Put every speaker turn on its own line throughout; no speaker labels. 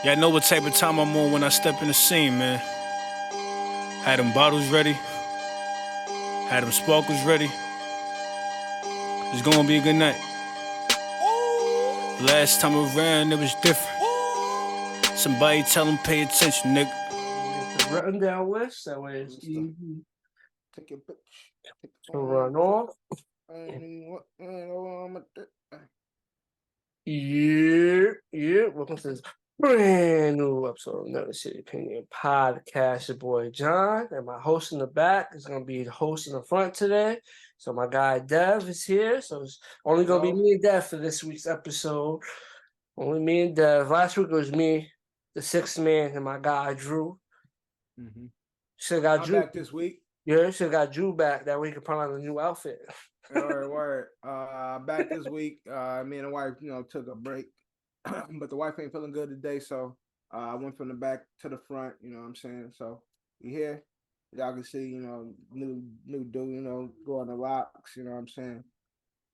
Yeah, I know what type of time I'm on when I step in the scene, man. Had them bottles ready, had them sparkles ready. It's gonna be a good night. Last time around, it was different. Somebody tell them pay attention, nigga.
Get the written down list. That way it's easy
Take your bitch.
to run off. Yeah. Welcome to this brand new episode of Another City Opinion Podcast. Your boy John and my host in the back is going to be the host in the front today. So my guy Dev is here. So it's only going to be me and Dev for this week's episode. Only me and Dev. Last week it was me, the sixth man, and my guy Drew. Should have got
I'm
Drew
back this week.
Yeah, should have got Drew back. That way he could put on a new outfit.
Word. Back this week. Me and the wife, took a break, but the wife ain't feeling good today, so I went from the back to the front. You know what I'm saying? So we here. Y'all can see, new dude, growing the locks. You know what I'm saying?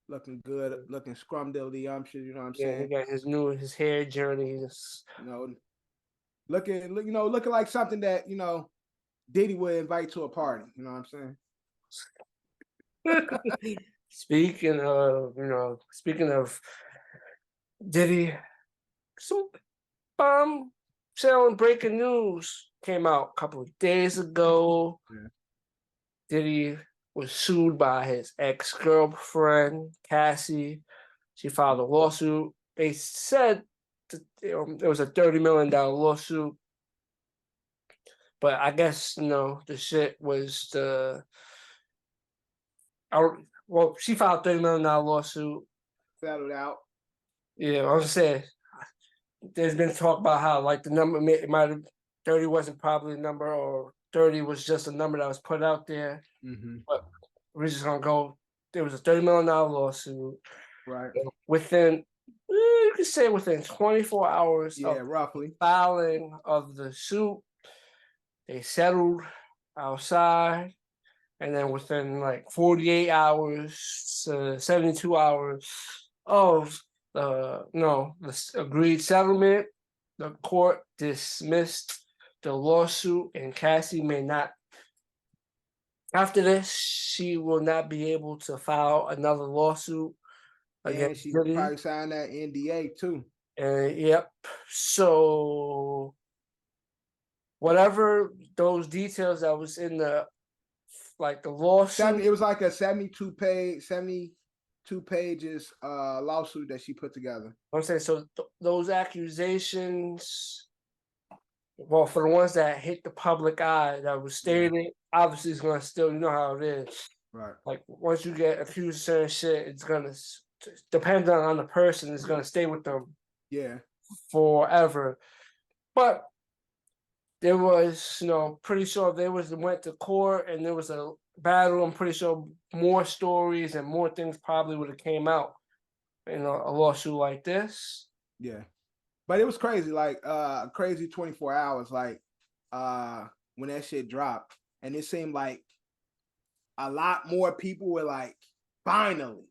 Looking good, looking scrumdiddly-umptious. You know what I'm saying?
Yeah, he got his hair journey.
Looking like something that Diddy would invite to a party. You know what I'm saying?
Speaking of Diddy, some selling breaking news came out a couple of days ago.
Yeah.
Diddy was sued by his ex-girlfriend, Cassie. She filed a lawsuit. They said that it was a $30 million lawsuit. But I guess, the shit was she filed a $30 million lawsuit.
Settled out.
Yeah, I was saying, there's been talk about how, like, the number, it might have, 30 wasn't probably the number, or 30 was just a number that was put out there. But we're just going to go, there was a $30 million lawsuit.
Right.
You could say within 24 hours of
roughly
filing of the suit, they settled outside. And then within like 48 hours to 72 hours of the agreed settlement, the court dismissed the lawsuit, and Cassie may not. After this, she will not be able to file another lawsuit against
she
Diddy.
probably signed that NDA too.
Yep. So whatever those details that was in the lawsuit,
it was like a 72 pages lawsuit that she put together.
I'm saying, so those accusations, well, for the ones that hit the public eye that was stated, obviously it's gonna still, you know how it is.
Right.
Like once you get accused of certain shit, it's gonna depend on the person. It's gonna stay with them.
Yeah.
Forever. But there was, pretty sure they went to court and there was a battle. I'm pretty sure more stories and more things probably would have came out in a lawsuit like this.
Yeah. But it was crazy, like crazy 24 hours, like when that shit dropped. And it seemed like a lot more people were like, finally.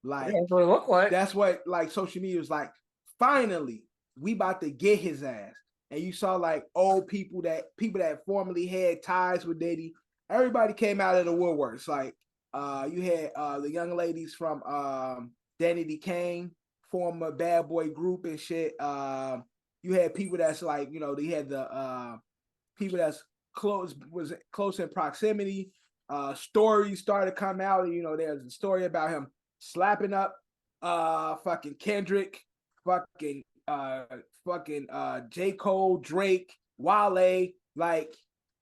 Like
that's what it looked like.
That's what like social media was like, finally, we about to get his ass. And you saw like old people that formerly had ties with Diddy. Everybody came out of the woodworks. Like you had the young ladies from Danity Kane, former Bad Boy group and shit. You had people that's like, they had the people that's close in proximity. Stories started to come out. There's a story about him slapping up fucking Kendrick, fucking J. Cole, Drake, Wale, like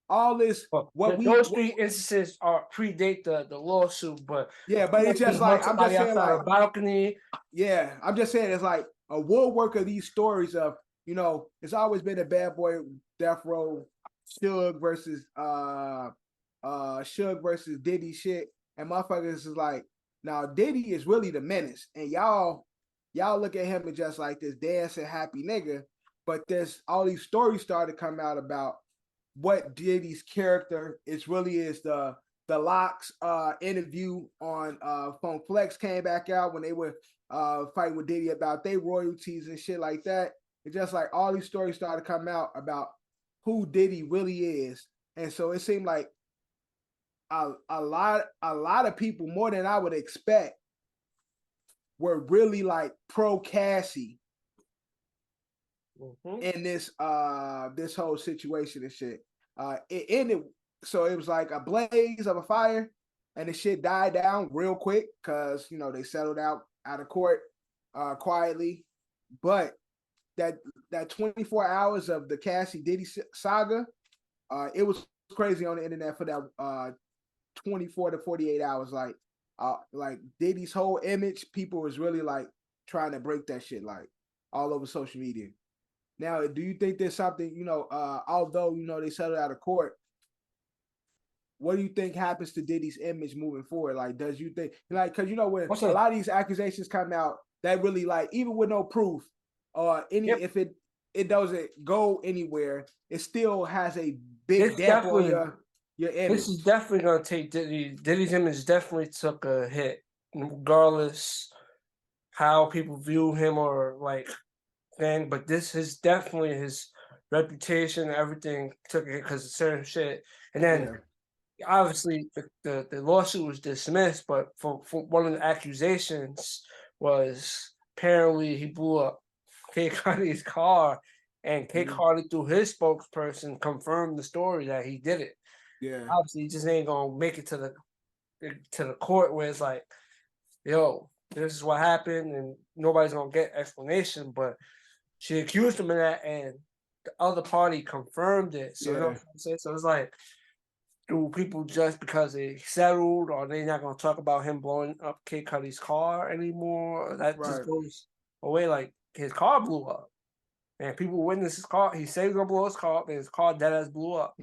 all this.
Those three instances predate the lawsuit, but
but it's just like I'm just saying, like
a balcony.
Yeah, I'm just saying it's like a woodwork of these stories of it's always been a Bad Boy Death Row Suge versus Diddy shit, and motherfuckers is like, now Diddy is really the menace, and y'all look at him as just like this dancing happy nigga, but there's all these stories started to come out about what Diddy's character is really is. The Locks interview on Funk Flex came back out when they were fighting with Diddy about their royalties and shit like that. it's just like all these stories started to come out about who Diddy really is. And so it seemed like a lot of people, more than I would expect, were really like pro Cassie in this whole situation and shit. It ended, so it was like a blaze of a fire, and the shit died down real quick because they settled out of court quietly. But that 24 hours of the Cassie Diddy saga, it was crazy on the internet for that 24 to 48 hours. Like Diddy's whole image, people was really like trying to break that shit like all over social media. Now, do you think there's something, although they settled out of court, what do you think happens to Diddy's image moving forward? Like, does you think, like, because when a lot of these accusations come out, that really, like, even with no proof or if it doesn't go anywhere, it still has a big damper on your image.
This is definitely gonna take Diddy's image definitely took a hit, regardless how people view him or like thing. But this is definitely his reputation, everything took it because of certain shit. And then obviously the lawsuit was dismissed, but for one of the accusations was apparently he blew up K. Cardi's car, and K. Cardi through his spokesperson confirmed the story that he did it.
Yeah.
Obviously, he just ain't gonna make it to the court where it's like, yo, this is what happened, and nobody's gonna get explanation. But she accused him of that, and the other party confirmed it. So you know what I'm saying? So it's like, do people just because they settled, or they not gonna talk about him blowing up Kid Cudi's car anymore? That just goes away. Like his car blew up, and people witnessed his car. He said he was gonna blow his car up, and his car dead ass blew up.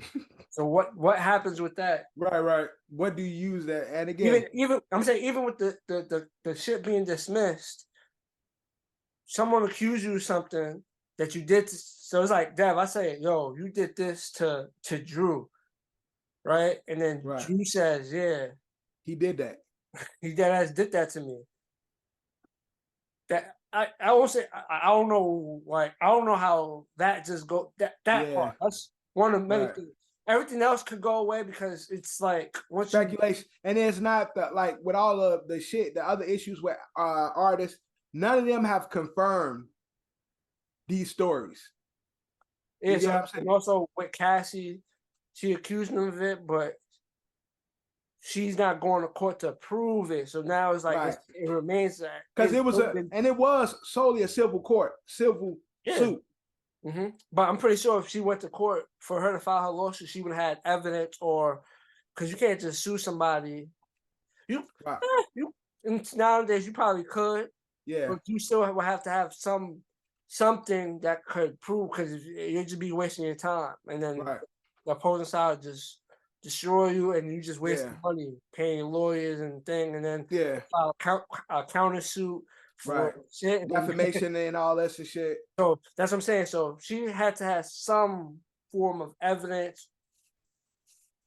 So what happens with that?
Right. What do you use that? And again,
even I'm saying, even with the shit being dismissed, someone accused you of something that you did. So it's like, Dev, I say, yo, you did this to Drew, right? And then Drew says, yeah,
he did that.
He dead ass did that to me. That I won't say I don't know, like I don't know how that just go that part. That's one of many things. Everything else could go away because it's like
speculation, and it's not like with all of the shit, the other issues with artists. None of them have confirmed these stories.
Yeah, so, and also with Cassie, she accused him of it, but she's not going to court to prove it. So now it's like it remains that
because it was solely a civil suit.
But I'm pretty sure if she went to court for her to file her lawsuit, she would have had evidence, or because you can't just sue somebody. You nowadays you probably could, but you still would have to have something that could prove, because you'd just be wasting your time, and then the opposing side would just destroy you, and you just waste money paying lawyers and thing, and then file a countersuit for shit,
defamation and all that shit.
So that's what I'm saying. So she had to have some form of evidence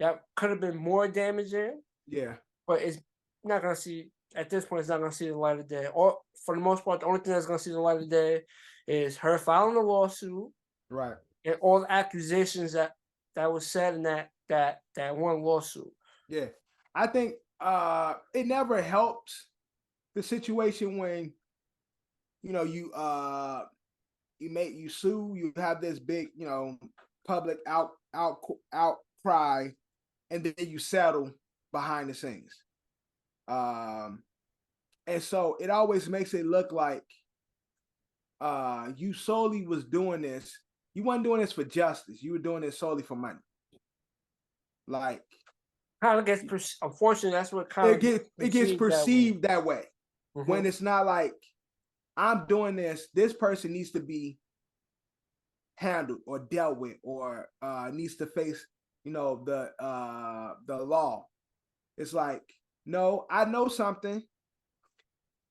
that could have been more damaging.
Yeah,
but it's not gonna see at this point. It's not gonna see the light of day. Or for the most part, the only thing that's gonna see the light of day is her filing a lawsuit, and all the accusations that was said in that one lawsuit.
Yeah, I think it never helps the situation when you sue, you have this big public outcry, and then you settle behind the scenes, and so it always makes it look like you solely was doing this. You weren't doing this for justice. You were doing this solely for money. Like,
kind of gets unfortunately, that's what kind of
it gets perceived that way. When it's not like, I'm doing this. This person needs to be handled or dealt with, or needs to face, the law. It's like, no, I know something.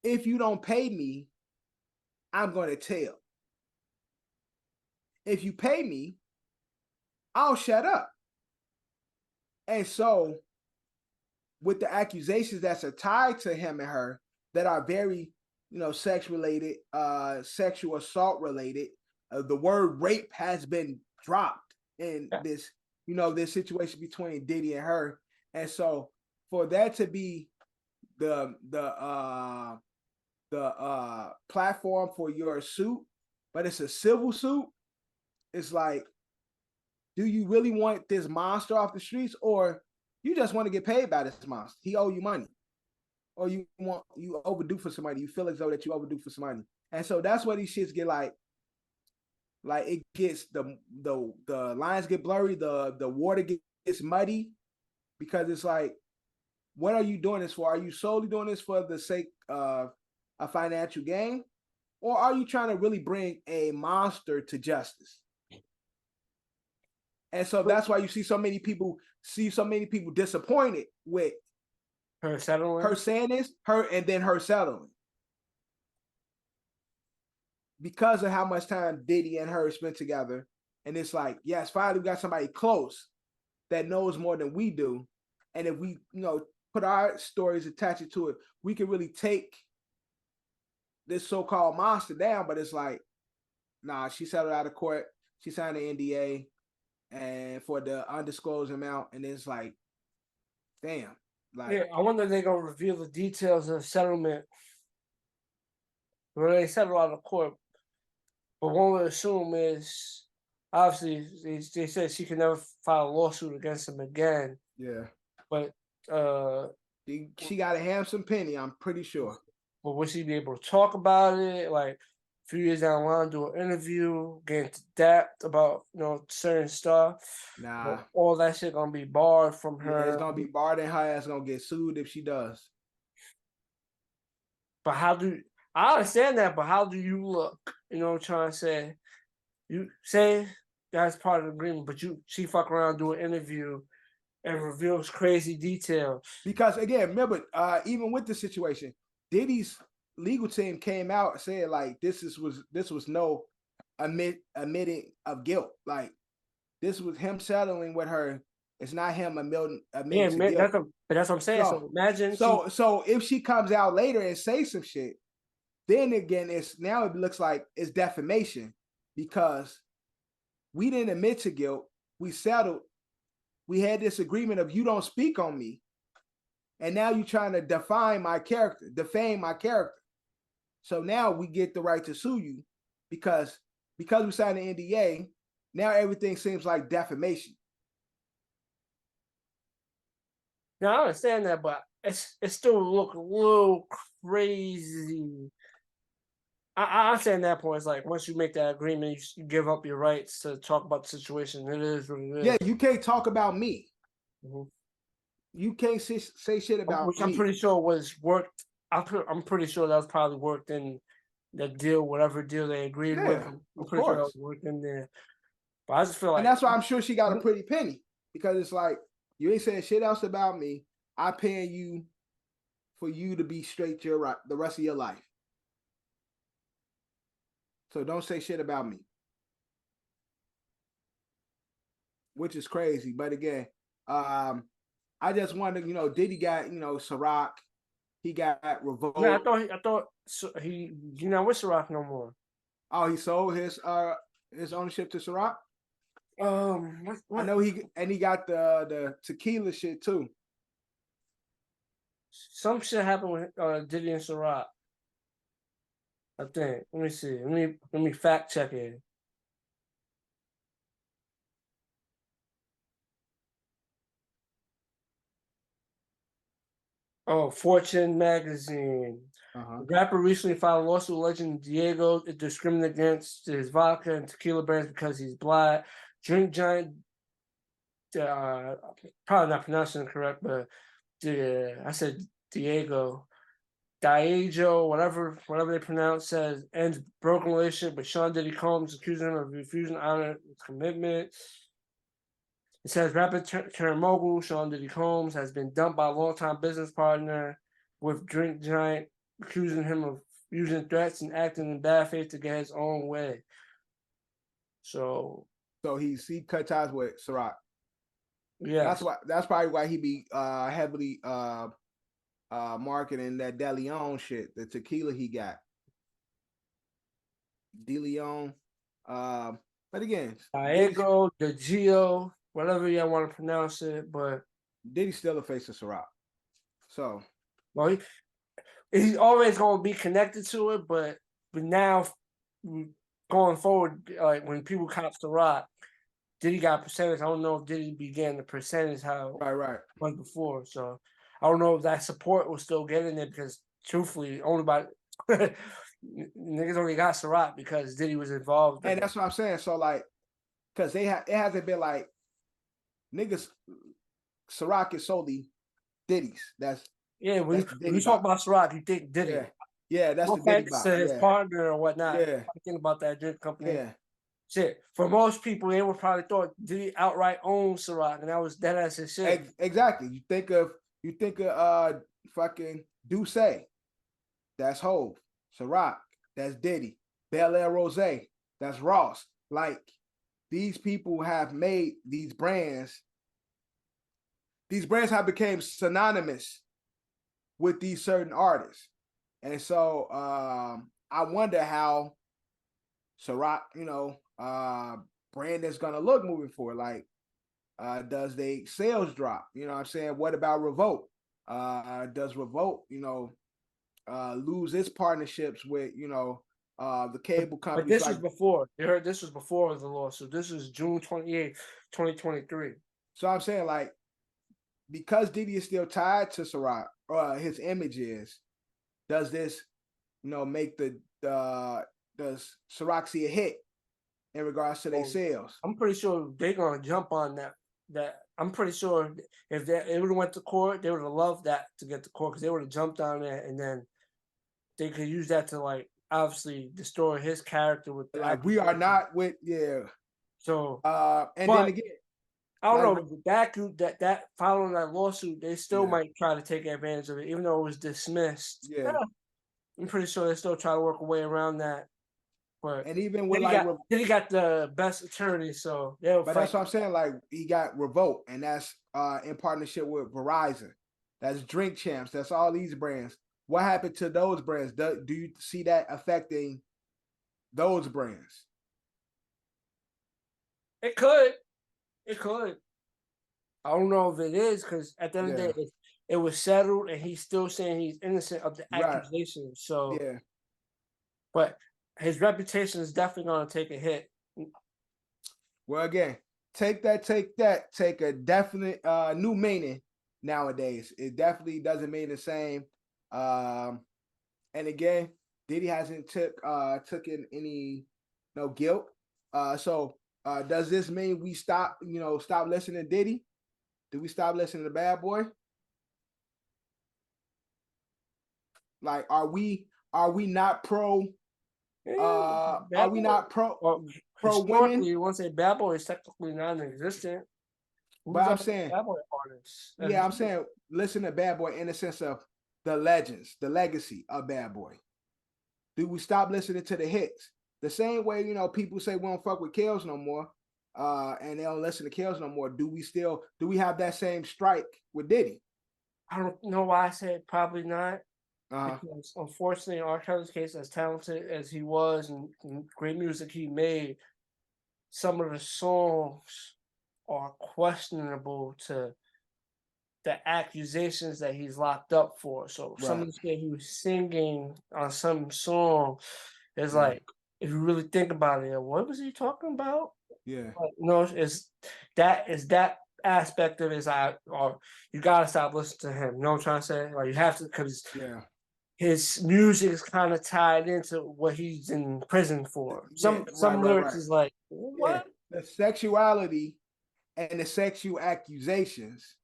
If you don't pay me, I'm going to tell. If you pay me, I'll shut up. And so, with the accusations that are tied to him and her that are very, sex related, sexual assault related, the word rape has been dropped in
Yeah.
this, this situation between Diddy and her. And so for that to be the platform for your suit, but it's a civil suit, it's like, do you really want this monster off the streets, or you just want to get paid by this monster? He owe you money, or you overdue for somebody. You feel as though that you overdue for some money, and so that's where these shits get like it gets the lines get blurry, the water gets muddy, because it's like, what are you doing this for? Are you solely doing this for the sake of a financial gain, or are you trying to really bring a monster to justice? And so that's why you see so many people disappointed with
Her settling.
her saying this, and then her settling, because of how much time Diddy and her spent together. And it's like, yes, finally we got somebody close that knows more than we do. And if we, put our stories, attach it to it, we can really take this so-called monster down. But it's like, nah, she settled out of court. She signed an NDA and for the undisclosed amount. And it's like, damn. Like,
Yeah, I wonder if they're gonna reveal the details of the settlement. When they settle out of court. But one would assume is, obviously they said she can never file a lawsuit against him again.
yeah.
But
she got a handsome penny, I'm pretty sure.
But will she be able to talk about it? Like a few years down the line, do an interview, get into depth about certain stuff.
Nah.
But all that shit gonna be barred from her.
Yeah, it's gonna be barred, and her ass gonna get sued if she does.
But I understand that, but how do you look? You know what I'm trying to say? You say that's part of the agreement, but she fuck around, do an interview and reveals crazy details.
Because again, remember, even with the situation, Diddy's legal team came out and said like this was no admitting of guilt. Like this was him settling with her. It's not him admitting to guilt.
That's what I'm saying. So imagine.
So if she comes out later and say some shit, then again, it looks like it's defamation, because we didn't admit to guilt. We settled. We had this agreement of you don't speak on me. And now you're trying to defame my character. So now we get the right to sue you because we signed an NDA. Now everything seems like defamation.
Now I understand that, but it still look a little crazy. I understand that point. It's like once you make that agreement, you give up your rights to talk about the situation. It is what it is.
Yeah, you can't talk about me.
Mm-hmm.
You can't say shit about
which
me.
I'm pretty sure was worked. I'm pretty sure that was probably worked in the deal, whatever deal they agreed with. I'm pretty sure that was worked in there. But I just feel like,
and that's why I'm sure she got a pretty penny, because it's like, you ain't saying shit else about me. I'm paying you for you to be straight the rest of your life. So don't say shit about me. Which is crazy. But again, I just wonder, Diddy got, Ciroc. He got Revolt.
Man, I thought he not with Ciroc no more.
Oh, he sold his ownership to Ciroc?
What?
I know he got the tequila shit too.
Some shit happened with Diddy and Ciroc. I think. Let me see. Let me fact check it. Oh, Fortune magazine. The rapper recently filed a lawsuit alleging Diego discriminated against his vodka and tequila brands because he's black. Drink giant, probably not pronouncing it correct, but I said Diego. whatever they pronounce, says ends broken relationship with Sean Diddy Combs, accusing him of refusing to honor commitment. It says rapper turn mogul Sean Diddy Combs has been dumped by a longtime business partner with Drink Giant, accusing him of using threats and acting in bad faith to get his own way. So
he cut ties with Ciroc.
Yeah,
that's probably why he be heavily marketing that De Leon shit, the tequila he got. De Leon. But again,
Diego, the Geo, whatever y'all want to pronounce it, but
Diddy's still the face of Ciroc. So,
well, he's always going to be connected to it, but now going forward, like when people cop Ciroc, Diddy got percentage. I don't know if Diddy began the percentage how
right.
it was before. So I don't know if that support was still getting it because truthfully, only about niggas only got Ciroc because Diddy was involved.
And that's what I'm saying. So like, because it hasn't been like niggas. Ciroc is solely Diddy's. That's
when you talk about Ciroc, you think Diddy.
Yeah, that's
no
the Diddy
offense to his partner or whatnot.
Yeah,
I think about that drink company.
Yeah.
Shit. For most people, they would probably thought Diddy outright owned Ciroc, and that as his shit.
Exactly. You think of fucking Douce, that's Hov. Ciroc, that's Diddy. Bel Air Rose, that's Ross. Like these people have made these brands. These brands have become synonymous with these certain artists, and so I wonder how Ciroc, brand is gonna look moving forward. Like, does they sales drop? You know what I'm saying? What about Revolt? Does Revolt, lose its partnerships with, the cable companies?
But this was before. You heard this was before the lawsuit. This is June 28th, 2023.
So I'm saying, like, because Diddy is still tied to Ciroc, his image is, does this, make does Ciroc see a hit in regards to their sales?
I'm pretty sure they're gonna jump on that. I'm pretty sure if they would have went to court, they would have loved that to get to court because they would have jumped on it, and then they could use that to like obviously destroy his character with
like we are not with
So
and then again,
I don't know that group that following that lawsuit, they still might try to take advantage of it, even though it was dismissed.
Yeah.
I'm pretty sure they still try to work a way around that. But
and even with
he got the best attorney, so
but that's what I'm saying. Like he got Revolt, and that's in partnership with Verizon. That's Drink Champs. That's all these brands. What happened to those brands? Do you see that affecting those brands?
It could. I don't know if it is because at the end of the day, it was settled, and he's still saying he's innocent of the accusation. So, but his reputation is definitely going to take a hit.
Well, again, take a definite new meaning nowadays. It definitely doesn't mean the same. And again, Diddy hasn't taken any guilt. So does this mean we stop listening to Diddy? Do we stop listening to Bad Boy? Like, are we not pro? Are we not pro women?
You want to say Bad Boy is technically non-existent.
But I'm saying
Bad Boy artists.
Yeah, I'm saying listen to Bad Boy in the sense of the legends, the legacy of Bad Boy. Do we stop listening to the hits? The same way, people say we don't fuck with Kills no more, and they don't listen to Kills no more. Do we have that same strike with Diddy?
I don't know why I said probably not. Because unfortunately, in R. Kelly's case, as talented as he was and great music he made, some of the songs are questionable to the accusations that he's locked up for. So some of the shit he was singing on some song is like, if you really think about it, what was he talking about?
Yeah.
Is that aspect of it or you gotta stop listening to him. You know what I'm trying to say? Like you have to, because his music is kind of tied into what he's in prison for. Some lyrics is like, what?
The sexuality and the sexual accusations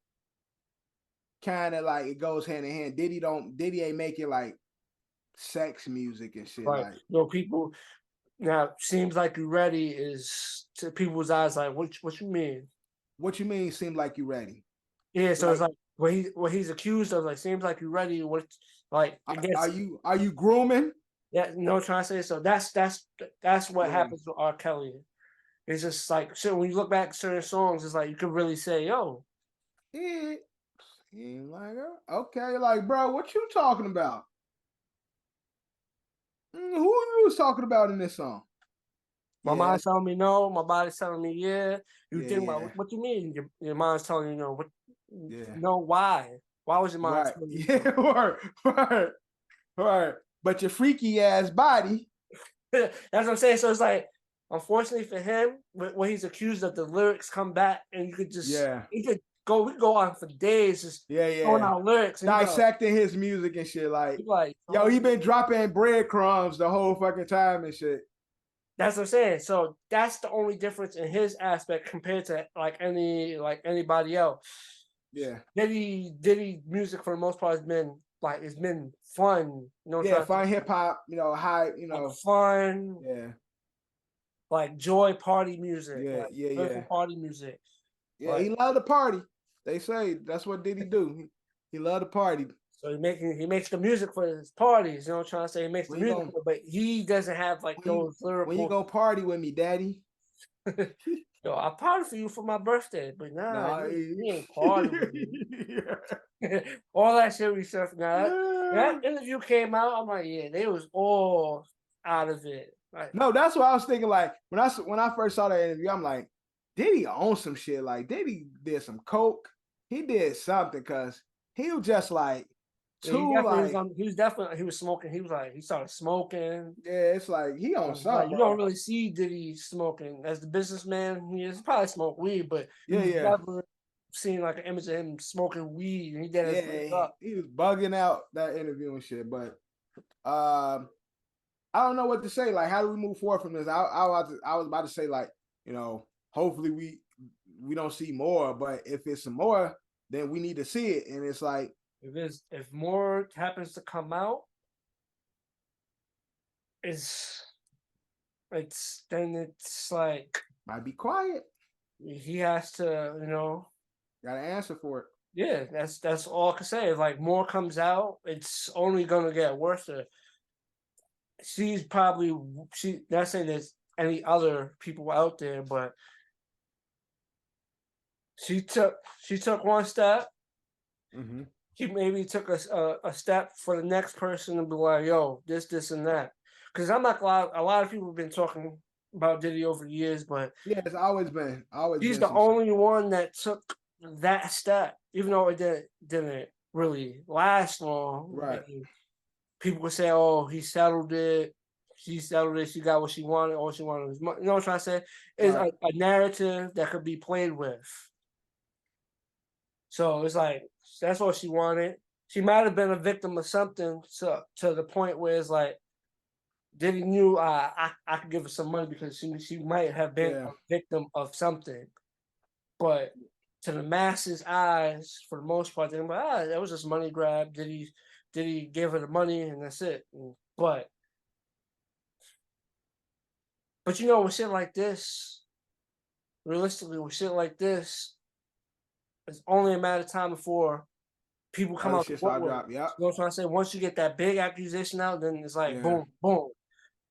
kind of like it goes hand in hand. Diddy ain't making like sex music and shit.
Right.
Like
people now seems like you ready is to people's eyes like what you mean?
What you mean seems like you ready?
Yeah, so it's like what he's accused of, like seems like you ready. What like
are you grooming?
Yeah, no, trying to say so. That's what happens with R. Kelly. It's just like so when you look back at certain songs, it's like you could really say, yo.
Like, okay, like, bro, what you talking about? Who you was talking about in this song?
My mind's telling me no. My body's telling me yeah. You think
yeah.
what you mean? Your mind's telling you no. What?
Yeah.
No, why? Why was your mind
Right.
telling you
Yeah. Right. But your freaky ass body.
no? That's what I'm saying. So it's like, unfortunately for him, when he's accused of, the lyrics come back, and you could just we could go on for days just throwing
Yeah.
out lyrics and
Dissecting his music and shit. Like, yo, he been dropping breadcrumbs the whole fucking time and shit.
That's what I'm saying. So that's the only difference in his aspect compared to like anybody else.
Yeah.
Diddy music for the most part has been fun. You know,
Fun hip hop, high,
like fun,
Yeah.
like joy party music,
Yeah.
party music.
Yeah,
like,
he loved to party. They say that's what Diddy do. He loved to party.
So he makes the music for his parties. You know what I'm trying to say? He makes the music, but he doesn't have like those lyrical.
When you go party with me, daddy?
Yo, I party for you for my birthday, but you ain't party with me. All that shit we surfing. That interview came out. I'm like, yeah, they was all out of it. Like,
no, that's what I was thinking. Like when I first saw that interview, I'm like, Diddy owned some shit. Like Diddy did some coke. He did something because he was just like
he was smoking. He started smoking.
Yeah, it's like he on something.
You don't really see Diddy smoking as the businessman. He probably smoked weed, but never seen like an image of him smoking weed. And he did
he was bugging out that interview and shit. But I don't know what to say. Like, how do we move forward from this? I was about to say, like, hopefully we don't see more. But if it's some more, then we need to see it. And it's like,
if more happens to come out, it's like
might be quiet.
He has to,
got to answer for it.
Yeah, that's all I can say. If like more comes out, it's only gonna get worse. She's not saying there's any other people out there, but she took one step.
Mm-hmm.
He maybe took a step for the next person and be like, yo, this, and that. Because I'm not a lot of people have been talking about Diddy over the years, but
yeah, it's always been.
He's the only one that took that step, even though it didn't really last long.
Right.
People would say, oh, he settled it. She settled it. She got what she wanted. All she wanted was money. You know what I'm trying to say? It's a narrative that could be played with. So it's like, that's what she wanted. She might have been a victim of something to the point where it's like, Diddy knew I could give her some money because she might have been a victim of something. But to the masses' eyes, for the most part, they're like, that was just money grab. Diddy give her the money and that's it. But with shit like this, realistically, with shit like this, it's only a matter of time before people come out.
Shit start dropping.
You know what I'm trying to say? Once you get that big accusation out, then it's like boom, boom.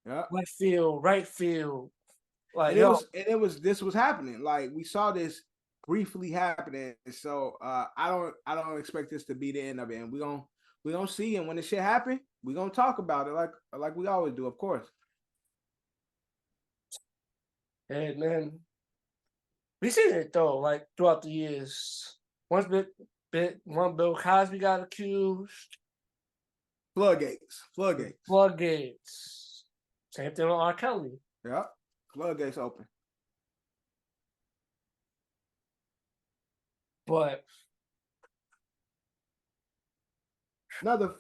Yeah.
Right field. Like
this was happening. Like we saw this briefly happening. So I don't expect this to be the end of it. And we're gonna see. And when the shit happen, we're gonna talk about it like we always do, of course.
Hey man. We seen it though, like throughout the years. One Bill Cosby got accused.
Floodgates.
Same thing with R. Kelly.
Yeah. Floodgates open.
But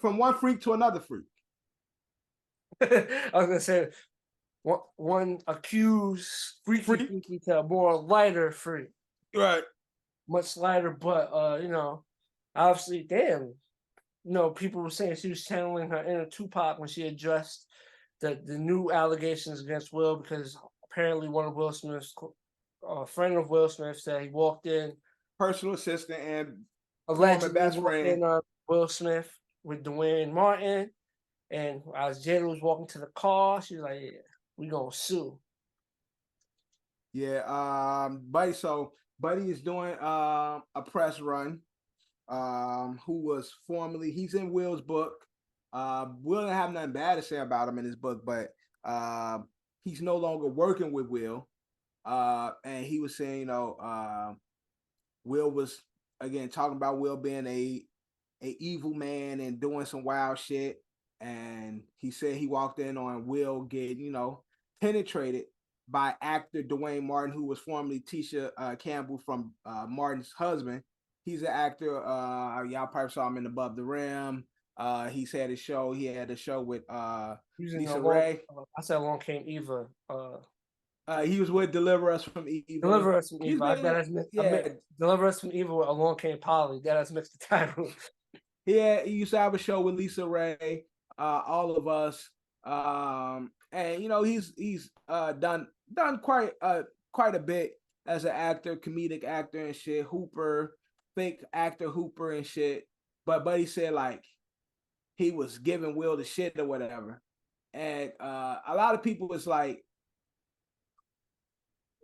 from one freak to another freak.
I was gonna say one accused freaky to a more lighter freak.
Right.
Much lighter, but obviously, damn. People were saying she was channeling her inner Tupac when she addressed the new allegations against Will, because apparently one of Will Smith's friend of Will Smith said he walked in,
personal assistant and
allegedly
best
walked
friend
in Will Smith with Dwayne Martin, and as Jada was walking to the car, she was like, "Yeah, we gonna sue."
Yeah, Buddy. So Buddy is doing a press run. Who was formerly, he's in Will's book. Will didn't have nothing bad to say about him in his book, but he's no longer working with Will. And he was saying, Will was again talking about Will being a evil man and doing some wild shit. And he said he walked in on Will getting, penetrated by actor Dwayne Martin, who was formerly Tisha Campbell from Martin's husband. He's an actor. Y'all probably saw him in Above the Rim. He's had a show. He had a show with Lisa Ray.
I said Along Came Eva.
He was with Deliver Us from Evil.
Deliver Us from Evil. Deliver Us from Evil with Along Came Polly. That has mixed the title.
Yeah, he used to have a show with Lisa Ray, All of Us. And he's done quite a bit as an actor, comedic actor and shit, Hooper, fake actor Hooper and shit. But he said like he was giving Will the shit or whatever. And a lot of people was like,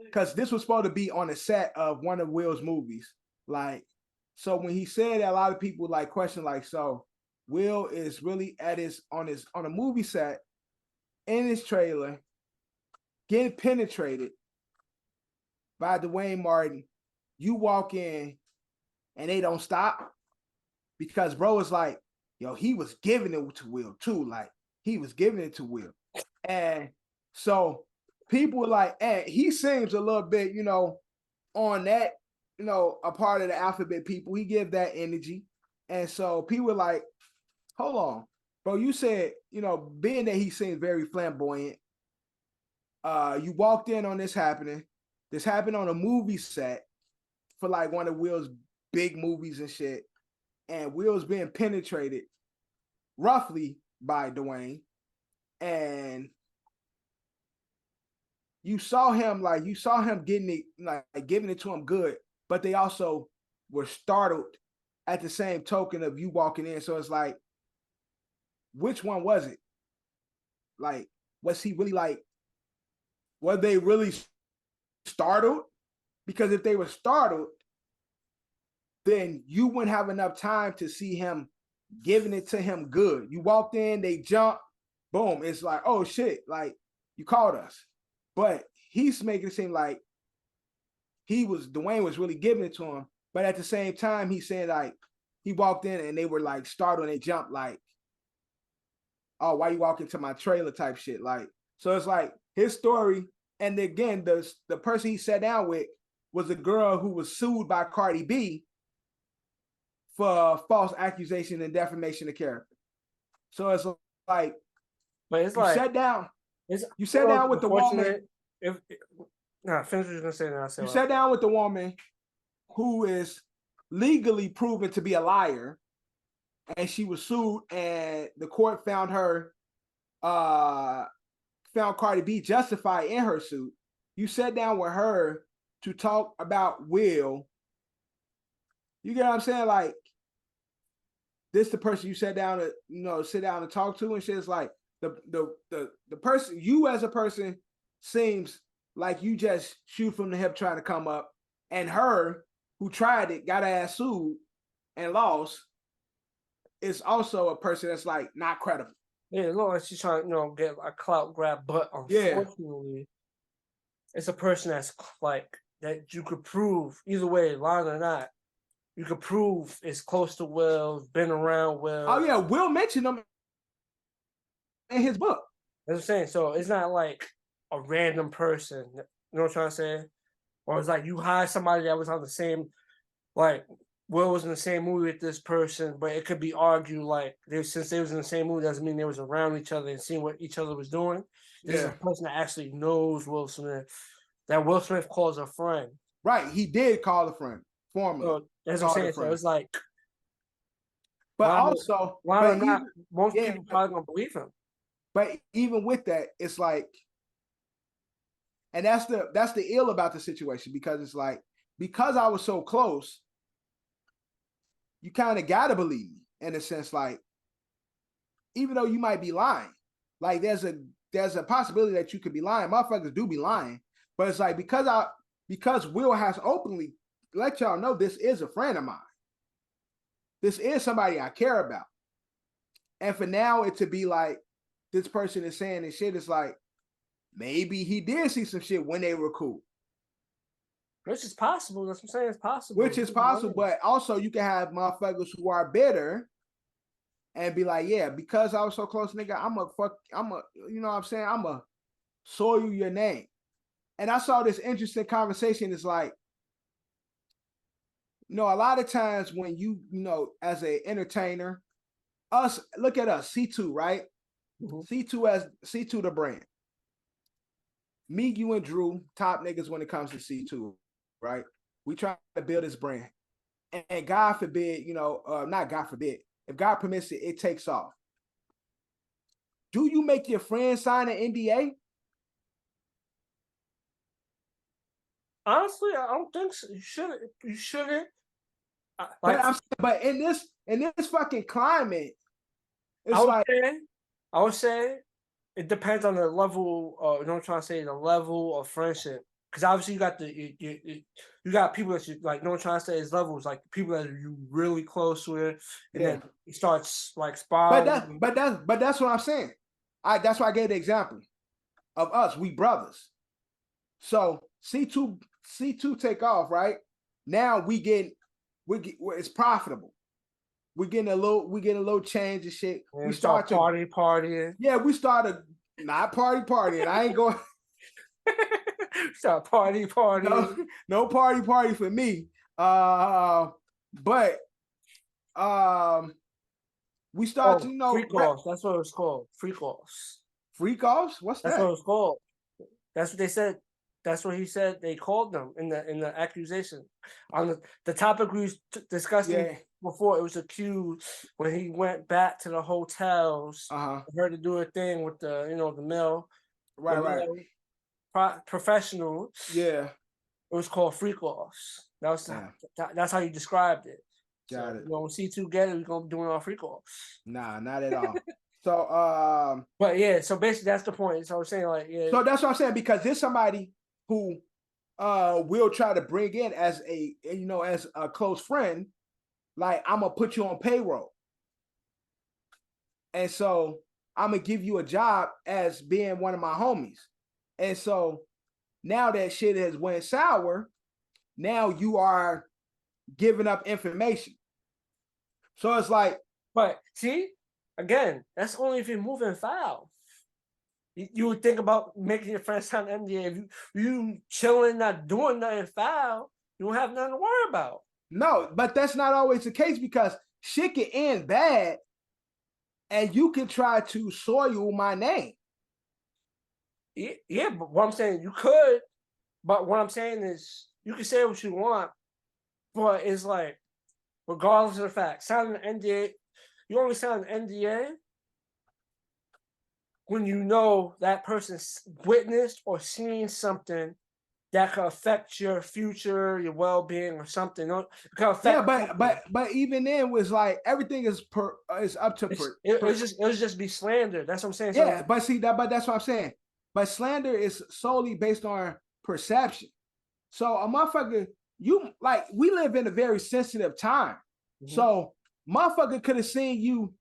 because this was supposed to be on the set of one of Will's movies. Like, so when he said that, a lot of people like question like, so Will is really on a movie set in his trailer, getting penetrated by Dwayne Martin. You walk in and they don't stop, because bro is like, yo, he was giving it to Will too. Like, he was giving it to Will. And so people were like, hey, he seems a little bit, on that, a part of the alphabet people. He give that energy. And so people were like, hold on, bro, you said, being that he seems very flamboyant, you walked in on this happening. This happened on a movie set for like one of Will's big movies and shit. And Will's being penetrated roughly by Dwayne. And you saw him getting it, like giving it to him good, but they also were startled at the same token of you walking in. So it's like, which one was it? Like, was he really like, were they really startled? Because if they were startled, then you wouldn't have enough time to see him giving it to him good. You walked in, they jumped, boom. It's like, oh shit, like you called us. But he's making it seem like Dwayne was really giving it to him. But at the same time, he said like he walked in and they were like startled and they jumped like, oh, why you walking to my trailer type shit. Like, so it's like his story. And again, the person he sat down with was a girl who was sued by Cardi B for false accusation and defamation of character. So it's like,
but it's
you
like
sat down. You sat down with the woman.
Finish what you're gonna say. Then I say
you sat down with the woman who is legally proven to be a liar, and she was sued, and the court found Cardi B justified in her suit. You sat down with her to talk about Will. You get what I'm saying? Like, this the person you sat down to, sit down and talk to and shit. It's like the person, you as a person, seems like you just shoot from the hip trying to come up, and her who tried it, got her ass sued and lost, is also a person that's like not credible.
Yeah, it looks like she's trying to, get a clout grab, but unfortunately, it's a person that's like that you could prove either way, lying or not. You could prove is close to Will, been around Will.
Oh yeah, Will mentioned him in his book.
That's what I'm saying. So it's not like a random person. You know what I'm trying to say? Or it's like you hire somebody that was on the same, like Will was in the same movie with this person, but it could be argued like since they was in the same movie doesn't mean they was around each other and seeing what each other was doing. This is a person that actually knows Will Smith, that Will Smith calls a friend.
Right, he did call a friend formally.
So that's what I'm saying. So it's like,
but also,
most people probably gonna believe him.
But even with that, it's like, and that's the ill about the situation, because it's like, because I was so close, you kind of gotta believe me in a sense, like, even though you might be lying, like there's a possibility that you could be lying. Motherfuckers do be lying, but it's like, because Will has openly let y'all know this is a friend of mine. This is somebody I care about. And for now it to be like this person is saying this shit, is like, maybe he did see some shit when they were cool.
Which is possible. That's what I'm saying. It's possible.
Which is possible, but also you can have motherfuckers who are bitter and be like, yeah, because I was so close, nigga, you know what I'm saying? I'm a soil your name. And I saw this interesting conversation. It's like, a lot of times when as an entertainer, look at us, C2, right? Mm-hmm. C2 the brand. Me, you, and Drew, top niggas when it comes to C2, right? We try to build this brand. And God forbid, not God forbid, if God permits it, it takes off. Do you make your friends sign an NDA?
Honestly, I don't think so. You shouldn't.
But in this fucking climate, it's
I would say it depends on the level. You know what I'm trying to say? The level of friendship. Because obviously you got people that you like. You know what I'm trying to say? Is levels like people that you really close with, and then it starts like spiraling.
But that's what I'm saying. That's why I gave the example of us. We brothers. So C2 take off, right? Now it's profitable. We're getting a little change and shit.
And we start partying.
Yeah, we started not partying. I ain't going.
Start partying.
No party for me. But we start
freak offs. That's what it's called. Freak offs.
Freak offs? What's that?
That's what it's called. That's what they said. That's what he said. They called them in the accusation on the topic we was discussing before. It was accused when he went back to the hotels. Her to do a thing with the mill,
right.
Professional.
Yeah,
it was called freak offs. That's how you described it.
Got it.
When C2 get it, we're gonna be doing our freak offs.
Nah, not at all. So
but yeah, so basically that's the point. So I'm saying
So that's what I'm saying, because there's somebody who will try to bring in as a close friend, like, I'm gonna put you on payroll. And so I'm gonna give you a job as being one of my homies. And so now that shit has went sour, now you are giving up information. So it's like,
but see, again, that's only if you're moving foul. You would think about making your friends sign NDA. If you chilling, not doing nothing foul, you don't have nothing to worry about.
No, but that's not always the case, because shit can end bad and you can try to soil my name.
Yeah, but what I'm saying, you could, but what I'm saying is you can say what you want, but it's like, regardless of the fact, signing an NDA, you only sign an NDA when you know that person's witnessed or seen something that could affect your future, your well-being, or something.
But even then was like, everything is up to
it was just be slander. That's what I'm saying.
Yeah, but that's what I'm saying. But slander is solely based on perception. So a motherfucker, we live in a very sensitive time. Mm-hmm. So motherfucker could have seen you,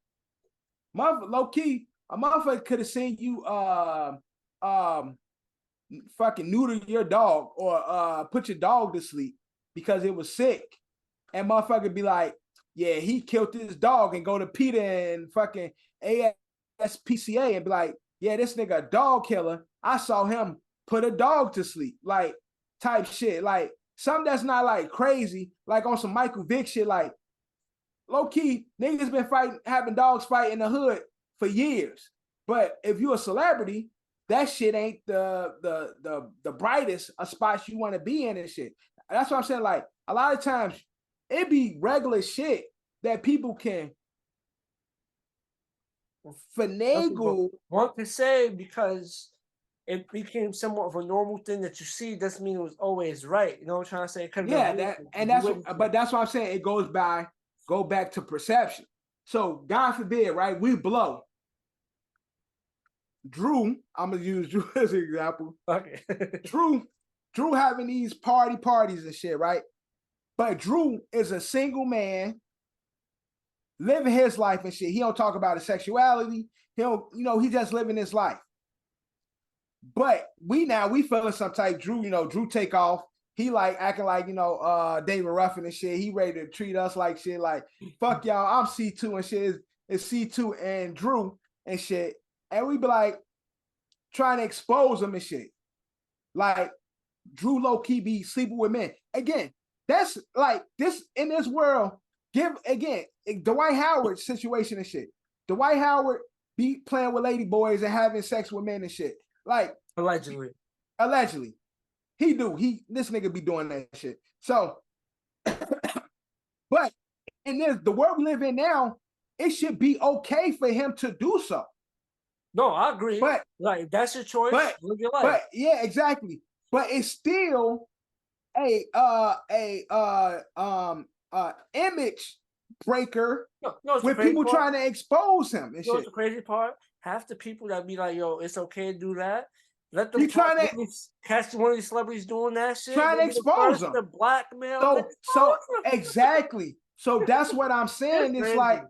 low key, a motherfucker could have seen you fucking neuter your dog or put your dog to sleep because it was sick. And motherfucker be like, yeah, he killed his dog, and go to PETA and fucking ASPCA and be like, yeah, this nigga a dog killer. I saw him put a dog to sleep, like, type shit. Like, something that's not like crazy, like on some Michael Vick shit. Like, low key, niggas been having dogs fight in the hood for years. But if you a celebrity, that shit ain't the brightest of spots you want to be in and shit. That's what I'm saying. Like, a lot of times it be regular shit that people can finagle.
One could say, because it became somewhat of a normal thing that you see, doesn't mean it was always right. You know what I'm trying to say?
But that's what I'm saying. It go back to perception. So God forbid, right? We blow. Drew, I'm gonna use Drew as an example.
Okay.
Drew having these parties and shit, right? But Drew is a single man living his life and shit. He don't talk about his sexuality. He just living his life. But we feeling some type. Drew, Drew take off. He like acting like David Ruffin and shit. He ready to treat us like shit. Like fuck y'all. I'm C2 and shit. It's C2 and Drew and shit. And we be like trying to expose him and shit. Like Drew low key be sleeping with men. Again, that's like this in this world. Give again Dwight Howard situation and shit. Dwight Howard be playing with lady boys and having sex with men and shit. Like
allegedly.
This nigga be doing that shit. So but in the world we live in now, it should be okay for him to do so.
No, I agree.
But
like that's your choice. Live your life.
But yeah, exactly. But it's still a image breaker with people trying to expose him and shit.
What's the crazy part? Half the people that be like, yo, it's okay to do that. Let them catch one of these celebrities doing that shit.
Trying to expose them.
The blackmail.
So exactly. So that's what I'm saying. It's like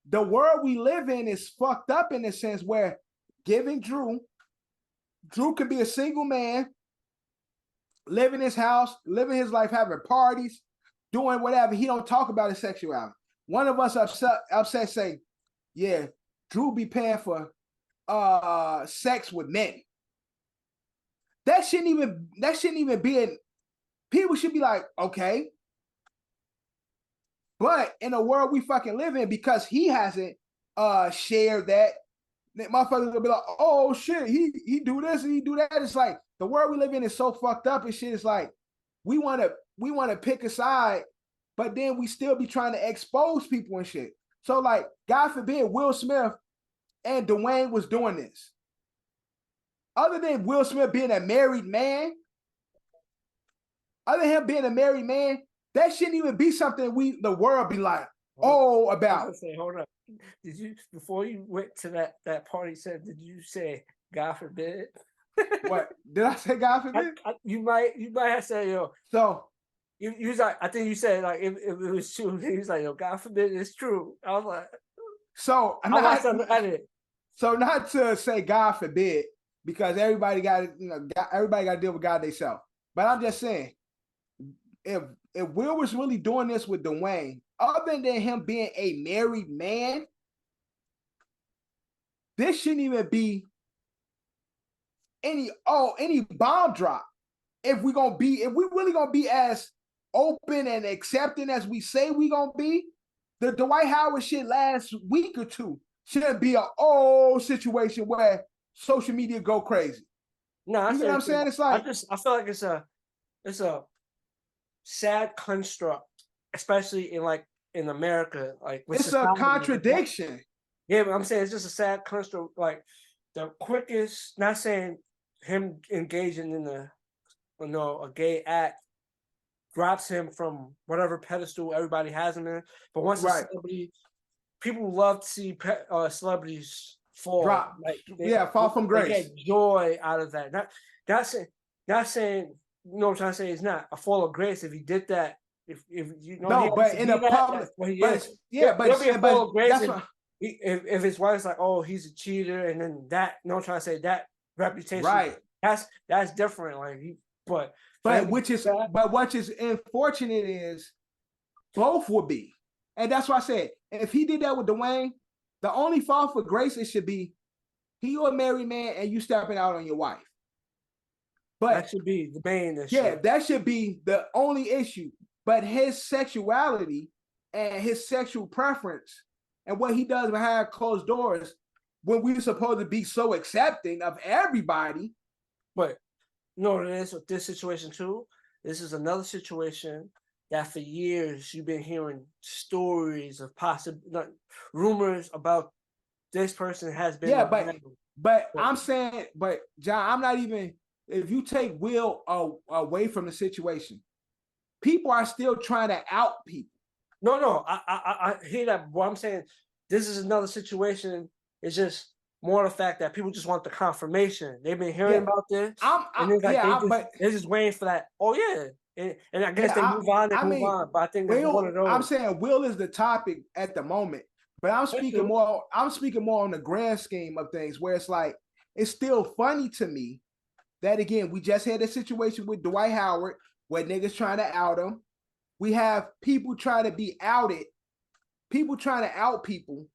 the world we live in is fucked up in a sense where giving Drew could be a single man, living his house, living his life, having parties, doing whatever. He don't talk about his sexuality. One of us upset say, yeah, Drew be paying for sex with men. That shouldn't even be people should be like, okay. But in a world we fucking live in, because he hasn't shared that motherfuckers will be like, oh shit, he do this and he do that. It's like the world we live in is so fucked up and shit. It's like we wanna pick a side, but then we still be trying to expose people and shit. So like, God forbid Will Smith and Dwayne was doing this. Other than Will Smith being a married man, that shouldn't even be something the world be like, oh, about.
Hold up. Did you, before you went to that party, did you say God forbid?
What? Did I say God forbid?
You might have said, yo. So you was like, I think you said like if it was true, he was like, yo, God forbid it's true. I was like,
so not to say God forbid, because everybody got to deal with God themselves. But I'm just saying, if Will was really doing this with Dwayne, other than him being a married man, this shouldn't even be any bomb drop. If we really gonna be as open and accepting as we say we gonna be, the Dwight Howard shit last week or two shouldn't be a situation where social media go crazy.
No,
you know what I'm saying? It's like
I feel like it's a sad construct, especially in America. Like
it's a contradiction.
Yeah, but I'm saying it's just a sad construct. Like the quickest, not saying him engaging in a gay act drops him from whatever pedestal everybody has him in. But once a celebrity, people love to see celebrities fall.
Drop. Fall from grace.
They get joy out of that. Not saying, you know what I'm trying to say, it's not a fall of grace if he did that. If you know,
no, but in a public,
if his wife's like, oh, he's a cheater, and then that, you know what I'm trying to say, that reputation,
right?
That's different. Like but
what is unfortunate is both would be, and that's why I said if he did that with Dwayne, the only fall for grace it should be you're a married man and you stepping out on your wife. But
that should be the main issue.
Yeah, that should be the only issue. But his sexuality and his sexual preference and what he does behind closed doors, when we're supposed to be so accepting of everybody.
But you know what it is with this situation too? This is another situation that for years you've been hearing stories of rumors about this person has been.
Yeah, but I'm saying, John, I'm not even. If you take Will away from the situation, people are still trying to out people.
No, I hear that. What I'm saying, this is another situation. It's just more the fact that people just want the confirmation. They've been hearing about this, they're just waiting for that. Oh yeah, and I guess they move on. Move on. But I think
Will,
one of those.
I'm saying Will is the topic at the moment, but I'm speaking more on the grand scheme of things, where it's like it's still funny to me that again, we just had a situation with Dwight Howard where niggas trying to out him. We have people trying to be outed, people trying to out people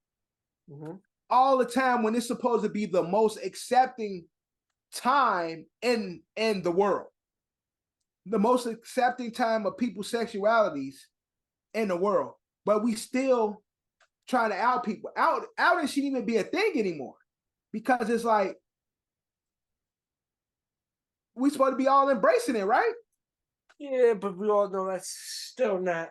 all the time when it's supposed to be the most accepting time in the world. The most accepting time of people's sexualities in the world. But we still trying to out people. Outing shouldn't even be a thing anymore. Because it's like, we supposed to be all embracing it, right?
Yeah, but we all know that's still not.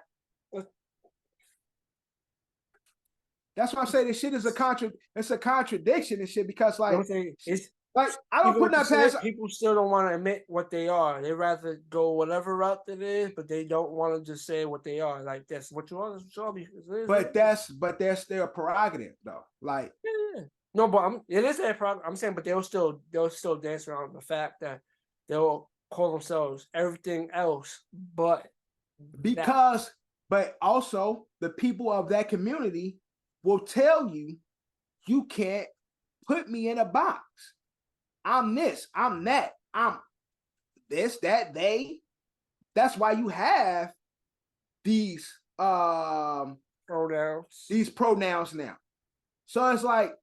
That's why I say this shit is it's a contradiction and shit, because like,
it's
like I don't put that past.
People still don't want to admit what they are. They rather go whatever route it is, but they don't want to just say what they are. Like, that's what you are. That's what you are.
But that's their prerogative though. Like,
yeah. No, but it is their prerogative. I'm saying, but they'll still dance around the fact that they'll call themselves everything else, but
but also the people of that community will tell you, you can't put me in a box. I'm this, I'm that, I'm this, that, they. That's why you have these
pronouns.
These pronouns now. So it's like,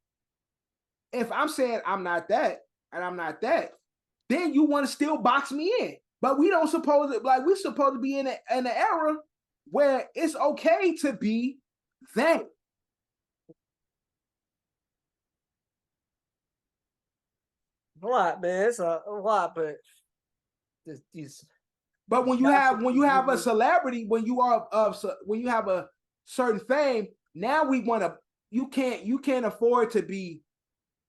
if I'm saying I'm not that and I'm not that, then you want to still box me in. But we don't suppose it, like, we're supposed to be in an era where it's okay to be that.
A lot, man. It's a lot, but these.
But when you have a celebrity, when you have a certain fame, now we want to. You can't afford to be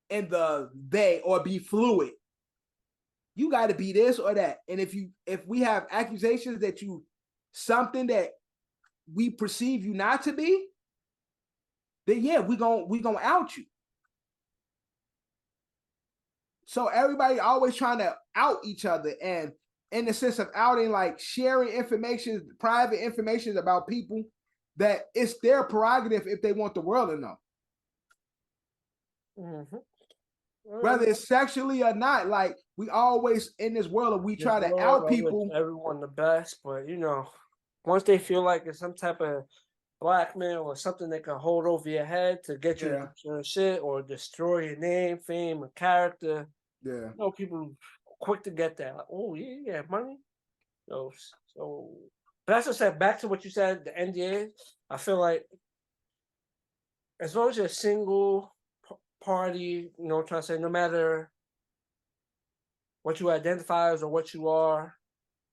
in the they or be fluid. You got to be this or that. And if we have accusations that you something that we perceive you not to be, then yeah, we gonna out you. So everybody always trying to out each other, and in the sense of outing, like sharing information, private information about people, that it's their prerogative if they want the world to know. Whether it's sexually or not, like, we always in this world, we try to out people.
Everyone the best, but once they feel like it's some type of blackmail or something they can hold over your head to get you to shit or destroy your name, fame, or character.
Yeah.
People quick to get that. Like, oh yeah, money. So but that's what I said. Back to what you said, the NDA. I feel like as long as you're a single party, trying to say, no matter what you identify as or what you are,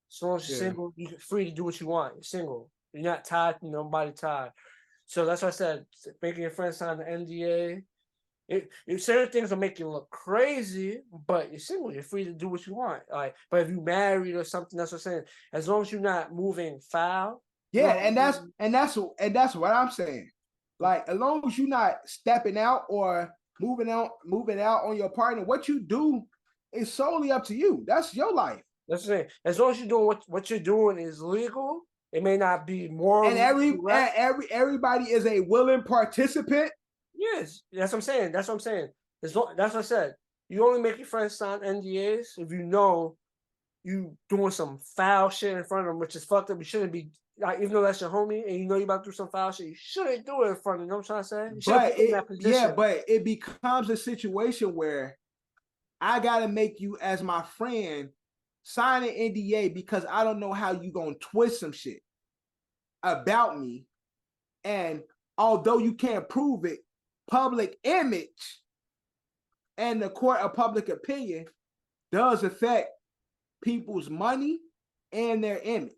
as long as you're single, you're free to do what you want. You're single. You're not tied to nobody tied. So that's what I said. Making your friends sign the NDA. Certain things will make you look crazy, but you're single. You're free to do what you want. Like, but if you married or something, that's what I'm saying. As long as you're not moving foul.
Yeah, and that's what I'm saying. Like, as long as you're not stepping out or moving out on your partner, what you do is solely up to you. That's your life.
That's what I'm saying. As long as you're doing what you're doing is legal, it may not be moral.
And everybody is a willing participant.
Yes, that's what I'm saying. That's what I said. You only make your friends sign NDAs if you know you doing some foul shit in front of them, which is fucked up. You shouldn't be, like, even though that's your homie and you know you're about to do some foul shit, you shouldn't do it in front of them. You know what I'm trying to say?
But it becomes a situation where I gotta make you, as my friend, sign an NDA because I don't know how you gonna twist some shit about me. And although you can't prove it, public image and the court of public opinion does affect people's money and their image.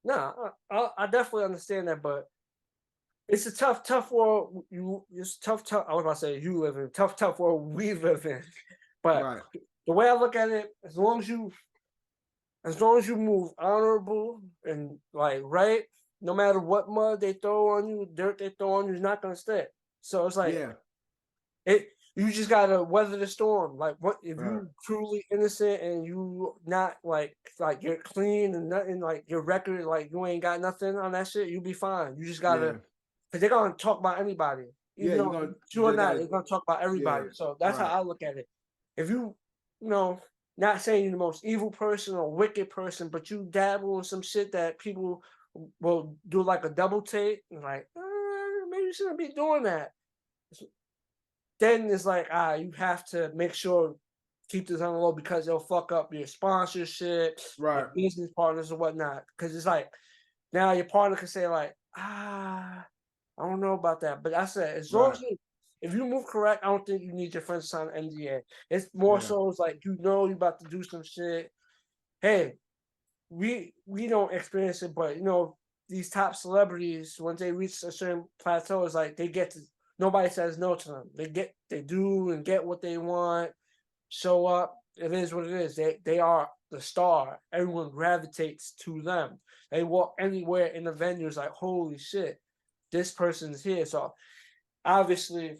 No, I definitely understand that, but it's a tough world. It's tough. I was about to say you live in tough world we live in. But the way I look at it, as long as you move honorable and like right, no matter what mud they throw on you, dirt they throw on you, it's not gonna stick. So it's like, you just gotta weather the storm. Like, what if you truly innocent and you not like you're clean and nothing, like your record, like you ain't got nothing on that shit, you'll be fine. You just gotta, because they're gonna talk about anybody. Even though true or not, they're gonna talk about everybody. So that's how I look at it. If you not saying you're the most evil person or wicked person, but you dabble in some shit that people will do like a double take and like, maybe you shouldn't be doing that. Then it's like, you have to make sure keep this on the low because it'll fuck up your sponsorship, your business partners or whatnot. Because it's like now your partner can say like, I don't know about that. But I said, as long as if you move correct, I don't think you need your friends to sign an NDA. It's more so it's like you're about to do some shit. Hey, we don't experience it, but these top celebrities, once they reach a certain plateau, it's like they get to nobody says no to them. They do and get what they want, show up. It is what it is. They are the star. Everyone gravitates to them. They walk anywhere in the venue. It's like, holy shit, this person's here. So obviously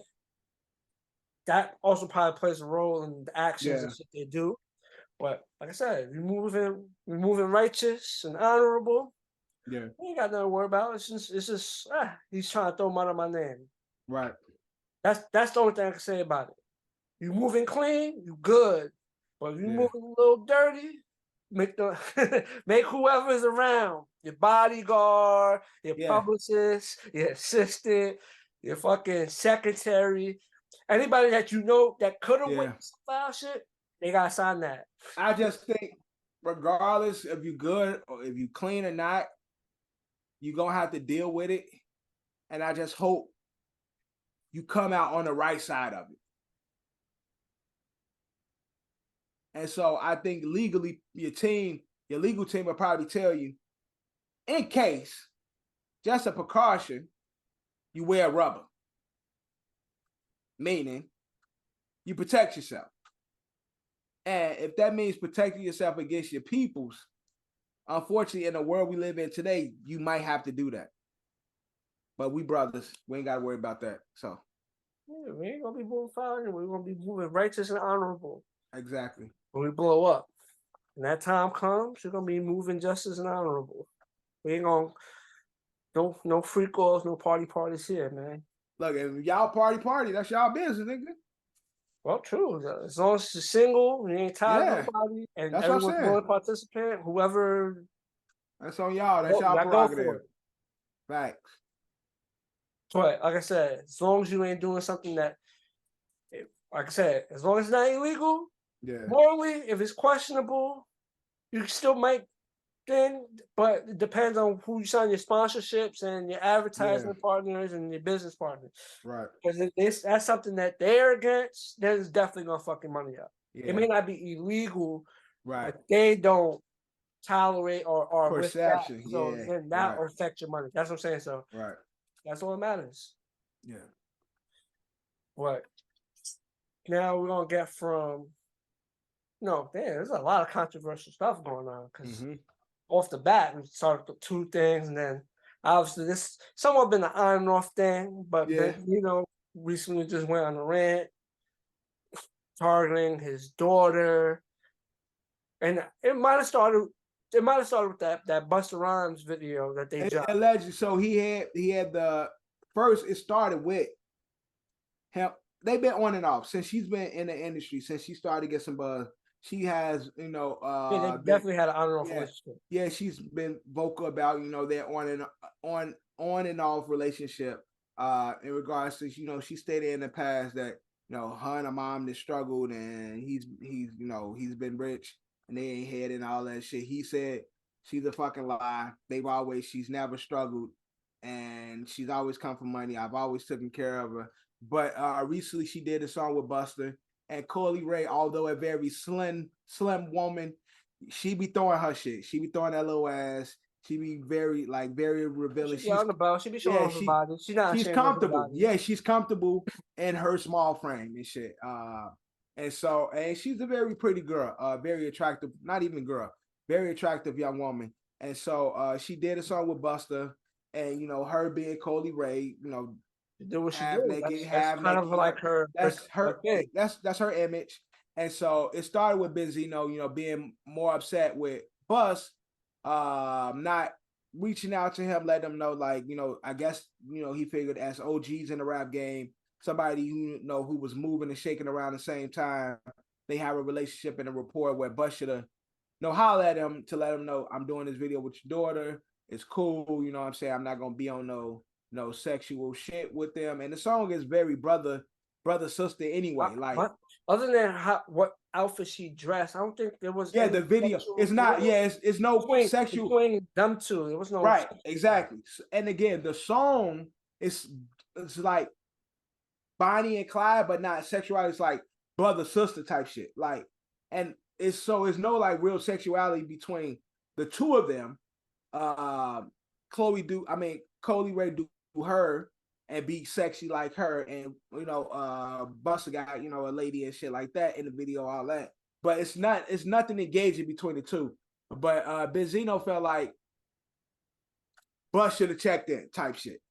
that also probably plays a role in the actions and shit they do. But like I said, we're moving righteous and honorable. Yeah, we ain't got nothing to worry about. It's just he's trying to throw mud on my name. Right. That's the only thing I can say about it. You moving clean, you good. But if you moving a little dirty, make whoever's around, your bodyguard, your publicist, your assistant, your fucking secretary, anybody that you know that could have went some foul shit, they gotta sign that.
I just think, regardless if you good or if you clean or not, you're gonna have to deal with it. And I just hope you come out on the right side of it. And so I think legally, your legal team will probably tell you, in case, just a precaution, you wear rubber. Meaning, you protect yourself. And if that means protecting yourself against your peoples, unfortunately, in the world we live in today, you might have to do that. But we brothers, we ain't got to worry about that. So
we ain't gonna be moving fine. We're gonna be moving righteous and honorable.
Exactly.
When we blow up, and that time comes, you're gonna be moving justice and honorable. We ain't gonna no freak offs, no parties here, man.
Look, if y'all party, that's y'all business, nigga.
Well, true. As long as you're single, you ain't tied to nobody, and that's everyone's willing to participate, whoever.
That's on y'all. That's y'all prerogative. Facts.
But like I said, as long as you ain't doing something that, like I said, as long as it's not illegal, morally, if it's questionable, you still might then, but it depends on who you sign your sponsorships and your advertising partners and your business partners. Right. Because that's something that they're against, then it's definitely gonna fuck your money up. Yeah. It may not be illegal, right? But they don't tolerate or perception. That, so then that will affect your money. That's what I'm saying. So that's all that matters. Yeah. But now we're gonna get from there's a lot of controversial stuff going on because off the bat we started with 2 things, and then obviously this somewhat been an on and off thing, but recently just went on a rant targeting his daughter, and it might have started with that Busta Rhymes video that they dropped.
Allegedly, so he had the first. It started with him. They've been on and off since she's been in the industry, since she started to get some buzz. She has,
they definitely had an on and off relationship.
Yeah, she's been vocal about, their on and off relationship. In regards to, she stated in the past that, her and her mom that struggled, and he's been rich and they ain't had and all that shit. He said she's a fucking lie. She's never struggled, and she's always come for money. I've always taken care of her. But recently she did a song with Busta, and Coily Ray, although a very slim woman, she be throwing her shit. She be throwing that little ass. She be very revealing.
She's on the ball. She be showing her body.
She's comfortable. Yeah, she's comfortable in her small frame and shit. And she's a very pretty girl. Very attractive. Not even girl. Very attractive young woman. And so she did a song with Busta, and her being Coily Ray,
do what she do. That's kind of like her.
That's her. That's her image. And so it started with Benzino, being more upset with Bus, not reaching out to him, letting him know, like, I guess, he figured as OGs in the rap game, somebody who was moving and shaking around the same time, they have a relationship and a rapport where Bus should have holler at him to let him know I'm doing this video with your daughter. It's cool, you know what I'm saying? I'm not gonna be on no sexual shit with them. And the song is very brother sister anyway. Like
other than what outfit she dressed, I don't think there was
the video. It's not, it's no sexual
between them two. There was no
right, exactly. And again, the song it's like Bonnie and Clyde, but not sexuality. It's like brother sister type shit. Like, and it's no like real sexuality between the two of them. Chloe Ray do her and be sexy like her, and Busta got a lady and shit like that in the video, all that. But it's nothing engaging between the two. But Benzino felt like Bus should have checked in type shit.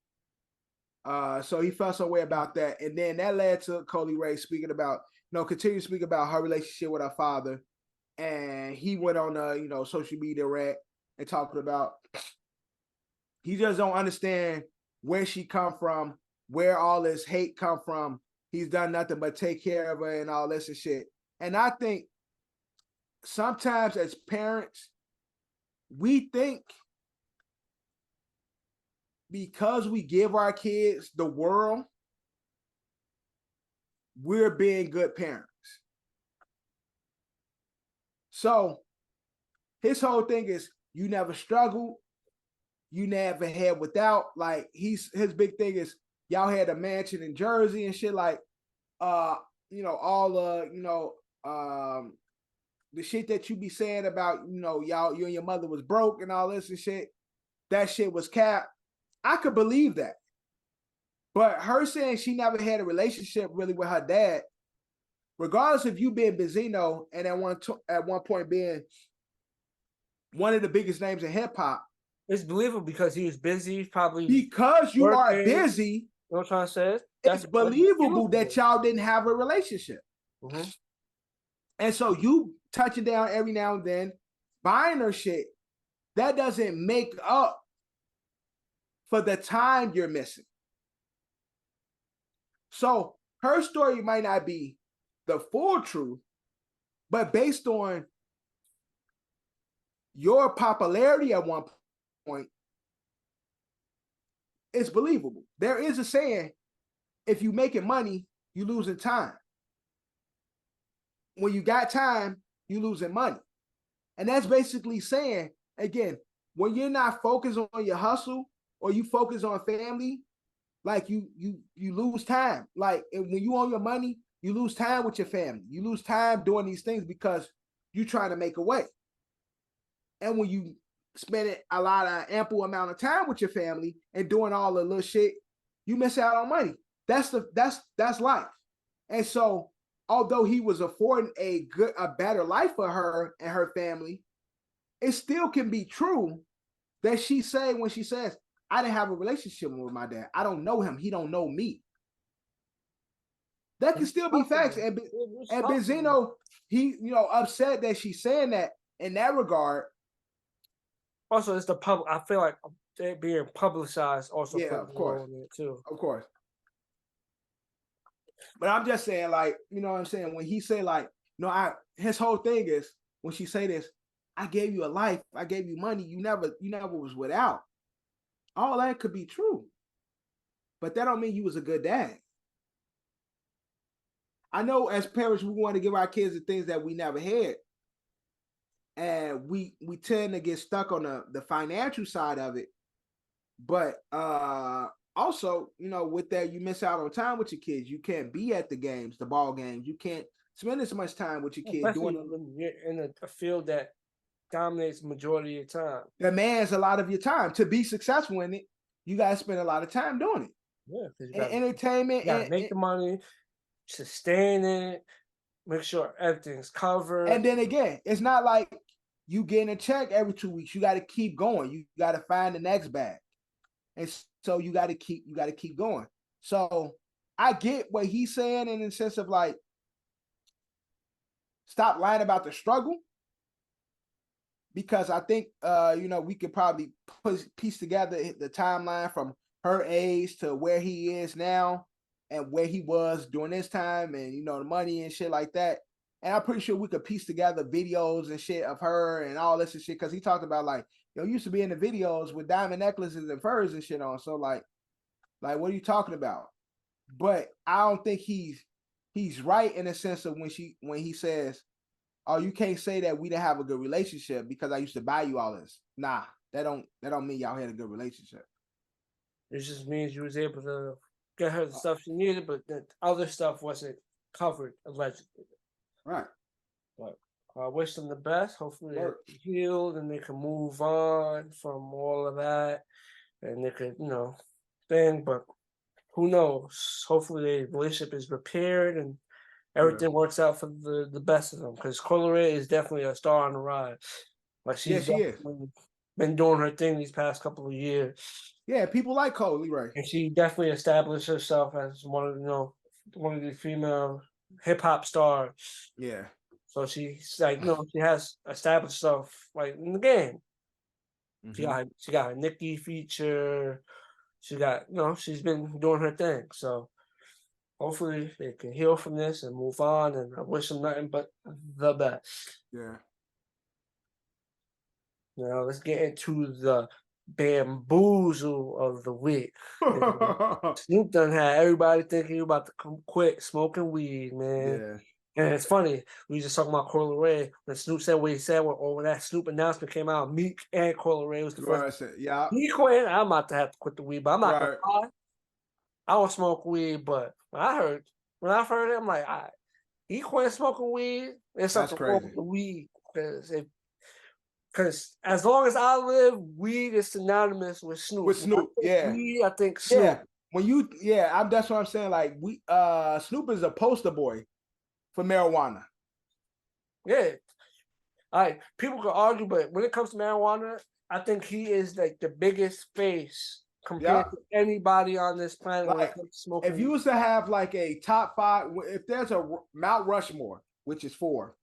So he felt some way about that, and then that led to Chloe Ray speaking about, continue to speak about her relationship with her father, and he went on social media rant and talking about he just don't understand where she come from, where all this hate come from. He's done nothing but take care of her and all this and shit. And I think sometimes as parents, we think because we give our kids the world, we're being good parents. So his whole thing is you never struggled, you never had without. Like his big thing is y'all had a mansion in Jersey and shit, like the shit that you be saying about you and your mother was broke and all this and shit, that shit was cap. I could believe that. But her saying she never had a relationship really with her dad, regardless of you being Benzino and at one point being one of the biggest names in hip hop,
it's believable because he was busy, probably
because you working, are busy.
You know what I'm trying to say?
It's believable that y'all didn't have a relationship.
Mm-hmm.
And so you touching down every now and then, buying her shit, that doesn't make up for the time you're missing. So her story might not be the full truth, but based on your popularity at one point, it's believable. There is a saying, if you making money, you losing time. When you got time, you losing money. And that's basically saying, again, when you're not focused on your hustle or you focus on family, like you lose time. Like when you own your money, you lose time with your family. You lose time doing these things because you're trying to make a way. And when you spend a lot of ample amount of time with your family and doing all the little shit, you miss out on money. That's life. And so, although he was affording a better life for her and her family, it still can be true that she say when she says, I didn't have a relationship with my dad. I don't know him. He don't know me. That can still be facts. And Benzino, he, upset that she's saying that in that regard.
Also, it's the public. I feel like they're being publicized. Also,
yeah, of course, too. Of course. But I'm just saying, like, you know what I'm saying? When he say, like, his whole thing is when she say this, I gave you a life, I gave you money, you never was without. All that could be true, but that don't mean you was a good dad. I know as parents, we want to give our kids the things that we never had. And we tend to get stuck on the financial side of it. But also, with that, you miss out on time with your kids. You can't be at the games, the ball games. You can't spend as much time with your kids doing
in a field that dominates the majority of your time.
Demands a lot of your time. To be successful in it, you gotta spend a lot of time doing it.
Yeah,
and entertainment.
You gotta make the money, sustain it, make sure everything's covered.
And then again, it's not like you getting a check every 2 weeks. You got to keep going. You got to find the next bag, and so you got to keep going. So I get what he's saying in the sense of like, stop lying about the struggle, because I think we could probably piece together the timeline from her age to where he is now and where he was during this time, and the money and shit like that. And I'm pretty sure we could piece together videos and shit of her and all this and shit. Cause he talked about like, yo, used to be in the videos with diamond necklaces and furs and shit on. So like what are you talking about? But I don't think he's right in the sense of when he says, oh, you can't say that we didn't have a good relationship because I used to buy you all this. Nah, that don't mean y'all had a good relationship.
It just means you was able to get her the stuff she needed, but the other stuff wasn't covered allegedly.
Right.
But I wish them the best. Hopefully they're healed and they can move on from all of that, and they could, thing. But who knows? Hopefully the relationship is repaired and everything works out for the best of them. Because Coi Leray is definitely a star on the rise. Like
she is.
Been doing her thing these past couple of years.
Yeah, people like Coi Leray.
And she definitely established herself as one of the female hip hop stars.
Yeah.
So she's like, she has established herself like in the game. Mm-hmm. She got a Nicki feature. She got, she's been doing her thing. So hopefully they can heal from this and move on. And I wish them nothing but the best.
Yeah.
Now let's get into the bamboozle of the week. Snoop done had everybody thinking about to quit smoking weed, man.
Yeah.
And it's funny, we just talking about Coi Leray. When Snoop said what he said, when that Snoop announcement came out, Meek and Coi Leray was the first.
Yeah.
He quit. I'm about to have to quit the weed, but I'm not gonna lie. I don't smoke weed, but when I heard it, I'm like, all right, he quit smoking weed. There's something wrong with the weed because as long as I live, weed is synonymous with Snoop. Weed, I think Snoop.
Yeah. That's what I'm saying. Like Snoop is a poster boy for marijuana.
Yeah. All right. People can argue, but when it comes to marijuana, I think he is like the biggest face compared to anybody on this planet when it comes to smoking.
If you was to have like a top 5, if there's a Mount Rushmore, which is 4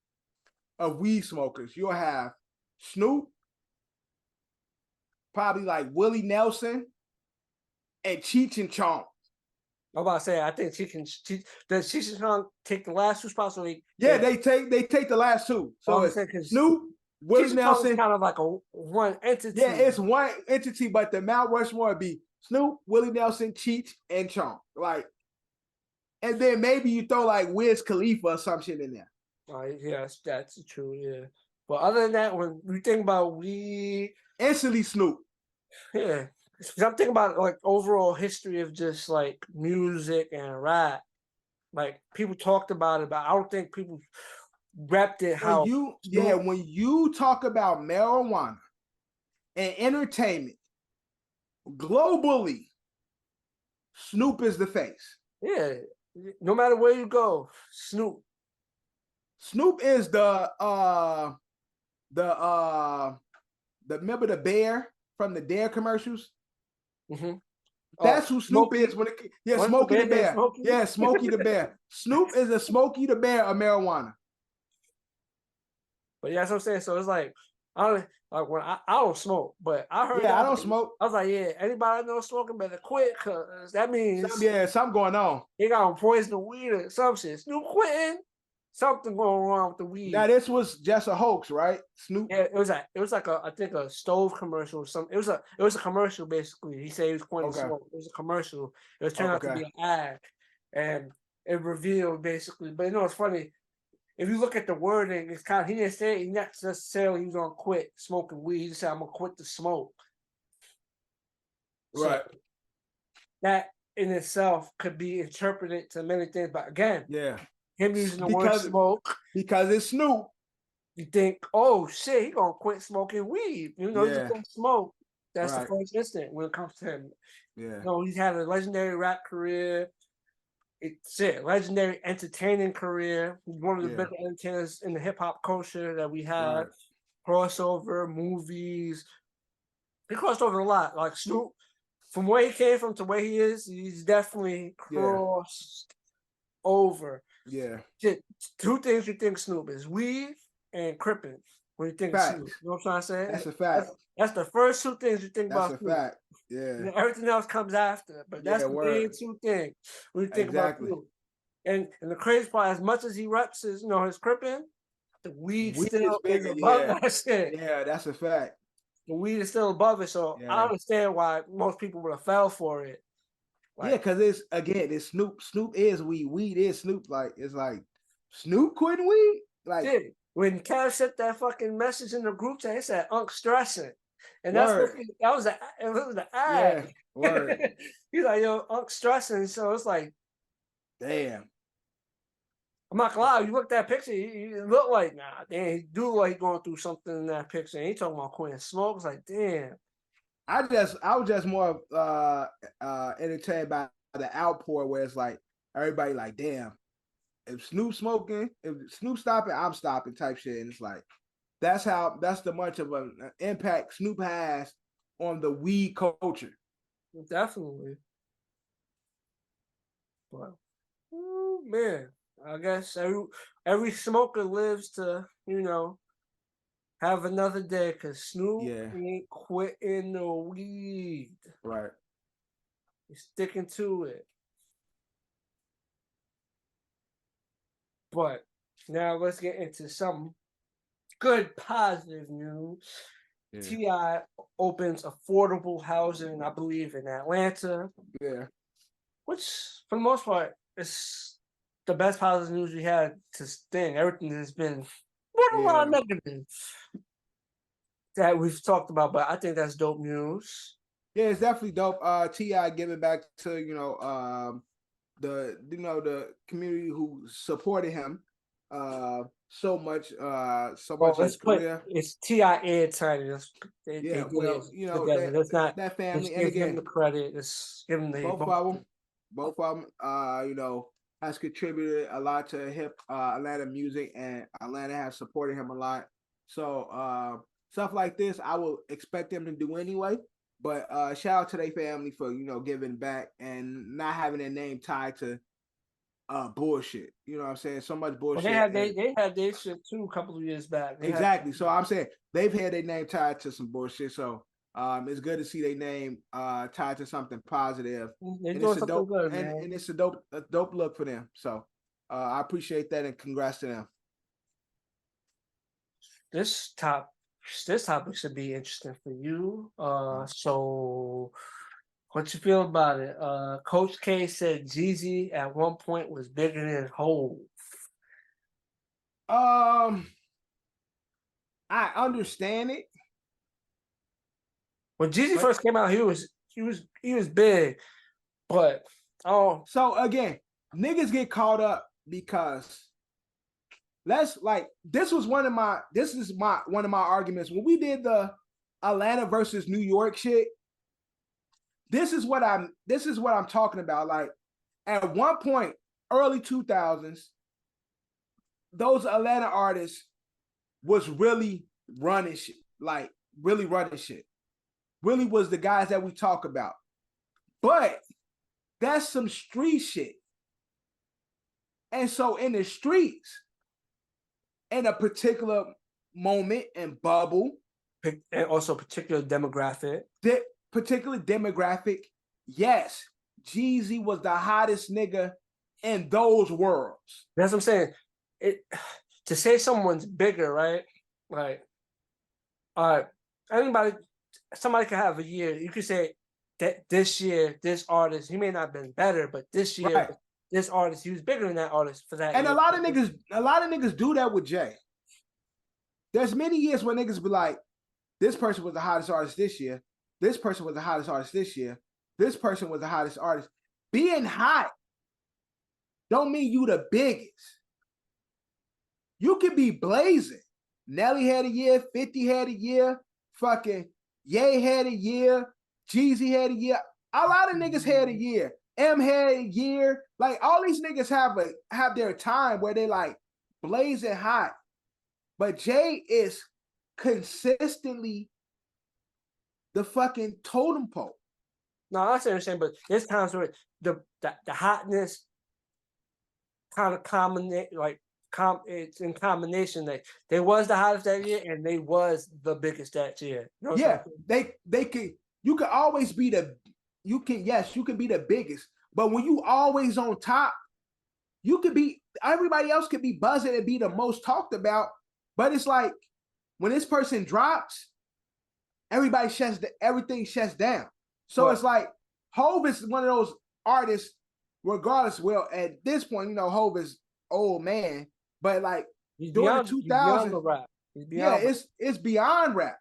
of weed smokers, you'll have Snoop, probably like Willie Nelson, and Cheech and Chong.
I'm about to say, I think does Cheech and Chong take the last 2 spots? Or
they take the last 2. So it's Snoop, Willie Nelson,
kind of like a one entity.
Yeah, it's one entity, but the Mount Rushmore would be Snoop, Willie Nelson, Cheech, and Chong. Like, and then maybe you throw like Wiz Khalifa or some shit in there.
Yes, that's true. Yeah, but other than that, when we think about weed,
instantly Snoop.
Yeah. I'm thinking about like overall history of just like music and rap. Like people talked about it, but I don't think people repped it how
when you talk about marijuana and entertainment globally, Snoop is the face.
Yeah. No matter where you go, Snoop.
Snoop is the remember the bear from the Dare commercials?
Mm-hmm.
That's who Snoop is when Smokey the Bear. Yeah, Smokey the Bear. Snoop is a Smokey the Bear of marijuana.
But yeah, that's what I'm saying. So it's like I don't smoke, but I heard
I don't smoke.
I was like, anybody know smoking better quit, cause that means
something going on.
They got poison the weed or some shit. Snoop quitting. Something going wrong with the weed.
Now this was just a hoax, right? Snoop.
Yeah, it was like I think a stove commercial or something. It was a commercial basically. He said he was quitting smoke. It was a commercial. It was turned out to be an ad, and it revealed basically. But it's funny. If you look at the wording, it's kind of he didn't say not necessarily he was gonna quit smoking weed. He just said I'm gonna quit the smoke.
Right.
So that in itself could be interpreted to many things, but again, him using the word smoke
because it's Snoop.
You think, oh shit, he gonna quit smoking weed. He just gonna smoke. That's the first instant when it comes to him.
Yeah.
He's had a legendary rap career. It's legendary entertaining career. He's one of the best entertainers in the hip hop culture that we have. Crossover, movies. He crossed over a lot. Like Snoop, from where he came from to where he is, he's definitely crossed over.
Yeah.
2 things you think Snoop is: weed and crippin'. When you think of Snoop, you know what I'm trying to say?
That's a fact.
That's the first 2 things you think about
Snoop.
That's a fact.
Yeah.
And everything else comes after, but that's the main 2 things when you think about Snoop. And the crazy part, as much as he reps his, his cripping, the weed
Weed is
still is
bigger,
above
yeah.
that shit.
Yeah, that's a fact.
The weed is still above it. So I
Yeah.
understand why most people would have fell for it.
Yeah, because it's Snoop. Snoop is weed. Weed is Snoop. Like, it's like Snoop quitting weed. Like,
Dude, when Kev sent that fucking message in the group chat, it said Unc stressing. And that's
word.
that was the
Yeah,
ad.
word.
He's like, yo, Unc stressing. So it's like,
Damn.
I'm not gonna lie, you look at that picture, he look like, nah, damn, he do like going through something in that picture. And he talking about quitting smoke. It's like, damn.
I was just more entertained by the outpour where it's like everybody like, damn, if Snoop smoking, if Snoop stopping, I'm stopping type shit. And it's like that's the much of an impact Snoop has on the weed culture.
Definitely. But man, I guess every smoker lives to, have another day because Snoop ain't quitting the weed.
Right.
He's sticking to it. But now let's get into some good positive news. Yeah. T.I. opens affordable housing, I believe, in Atlanta.
Yeah.
Which, for the most part, is the best positive news we had to thing. Everything has been a lot of negative that we've talked about, but I think that's dope news.
Yeah, it's definitely dope. T.I. giving back to the community who supported him so much in his career.
It's T.I. and Tiny. They
together.
Let's not
that family.
Let's
and
give
again,
him the credit. Let's give him the
both of them. Has contributed a lot to Atlanta music, and Atlanta has supported him a lot. So stuff like this, I will expect them to do anyway. But shout out to their family for giving back and not having their name tied to bullshit. You know what I'm saying? So much bullshit.
Well, they had their shit too a couple of years back.
Exactly. So I'm saying they've had their name tied to some bullshit. So it's good to see their name tied to something positive.
They're doing something good, man.
And it's a dope look for them. So I appreciate that and congrats to them.
This topic should be interesting for you. So what you feel about it? Coach K said Jeezy at one point was bigger than Hov.
I understand it.
When Jeezy first came out, he was big, but
so again, niggas get caught up because this is one of my arguments when we did the Atlanta versus New York shit. This is what I'm talking about. Like at one point, early 2000s, those Atlanta artists was really running shit. Like really running shit. Really was the guys that we talk about. But that's some street shit. And so in the streets, in a particular moment and bubble,
and also particular demographic,
yes, Jeezy was the hottest nigga in those worlds.
That's what I'm saying. To say someone's bigger, right? Like, somebody could have a year. You could say that this year, this artist, he may not have been better, but this year, this artist, he was bigger than that artist for that.
And
year.
a lot of niggas do that with Jay. There's many years where niggas be like, this person was the hottest artist this year. This person was the hottest artist this year. This person was the hottest artist. Being hot don't mean you the biggest. You could be blazing. Nelly had a year, 50 had a year, fucking Ye had a year, Jeezy had a year. A lot of niggas had a year. M had a year. Like all these niggas have their time where they like blazing hot. But Jay is consistently the fucking totem pole.
No, I understand what you're saying, but there's times where the hotness kind of it's in combination. Like they was the hottest that year, and they was the biggest that year. You know
they can. You can always be you can be the biggest, but when you always on top, everybody else could be buzzing and be the most talked about, but it's like when this person drops, everything shuts down. So it's like Hov is one of those artists, regardless. Well, at this point, you know, Hov is old man, but like during the 2000s, it's beyond rap,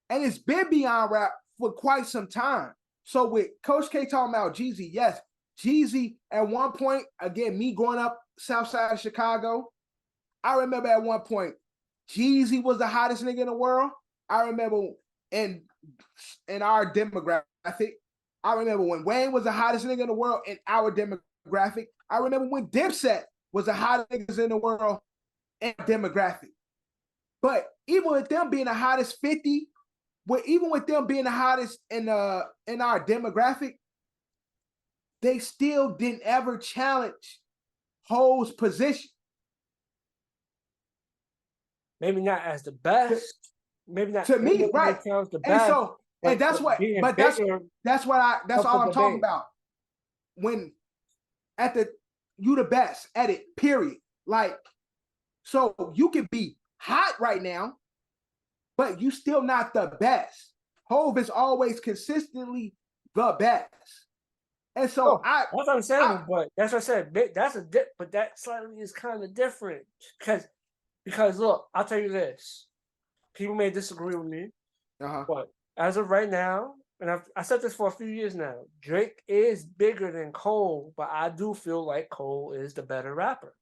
and it's been beyond rap for quite some time. So with Coach K talking about Jeezy, yes, Jeezy at one point, again, me growing up South Side of Chicago, I remember at one point, Jeezy was the hottest nigga in the world. I remember in our demographic, I remember when Wayne was the hottest nigga in the world in our demographic. I remember when Dipset was the hottest niggas in the world in our demographic. But even with them being the hottest 50, even with them being the hottest in our demographic, they still didn't ever challenge Hov's position.
Maybe not as the best. Maybe not
to me, right?
The best,
that's all I'm talking about. When you the best at it, period. Like, so you can be hot right now, but you still not the best. Hov is always consistently the best. And so
that's what I'm saying, but that's what I said. But that slightly is kind of different because look, I'll tell you this. People may disagree with me, but as of right now, and I said this for a few years now, Drake is bigger than Cole, but I do feel like Cole is the better rapper.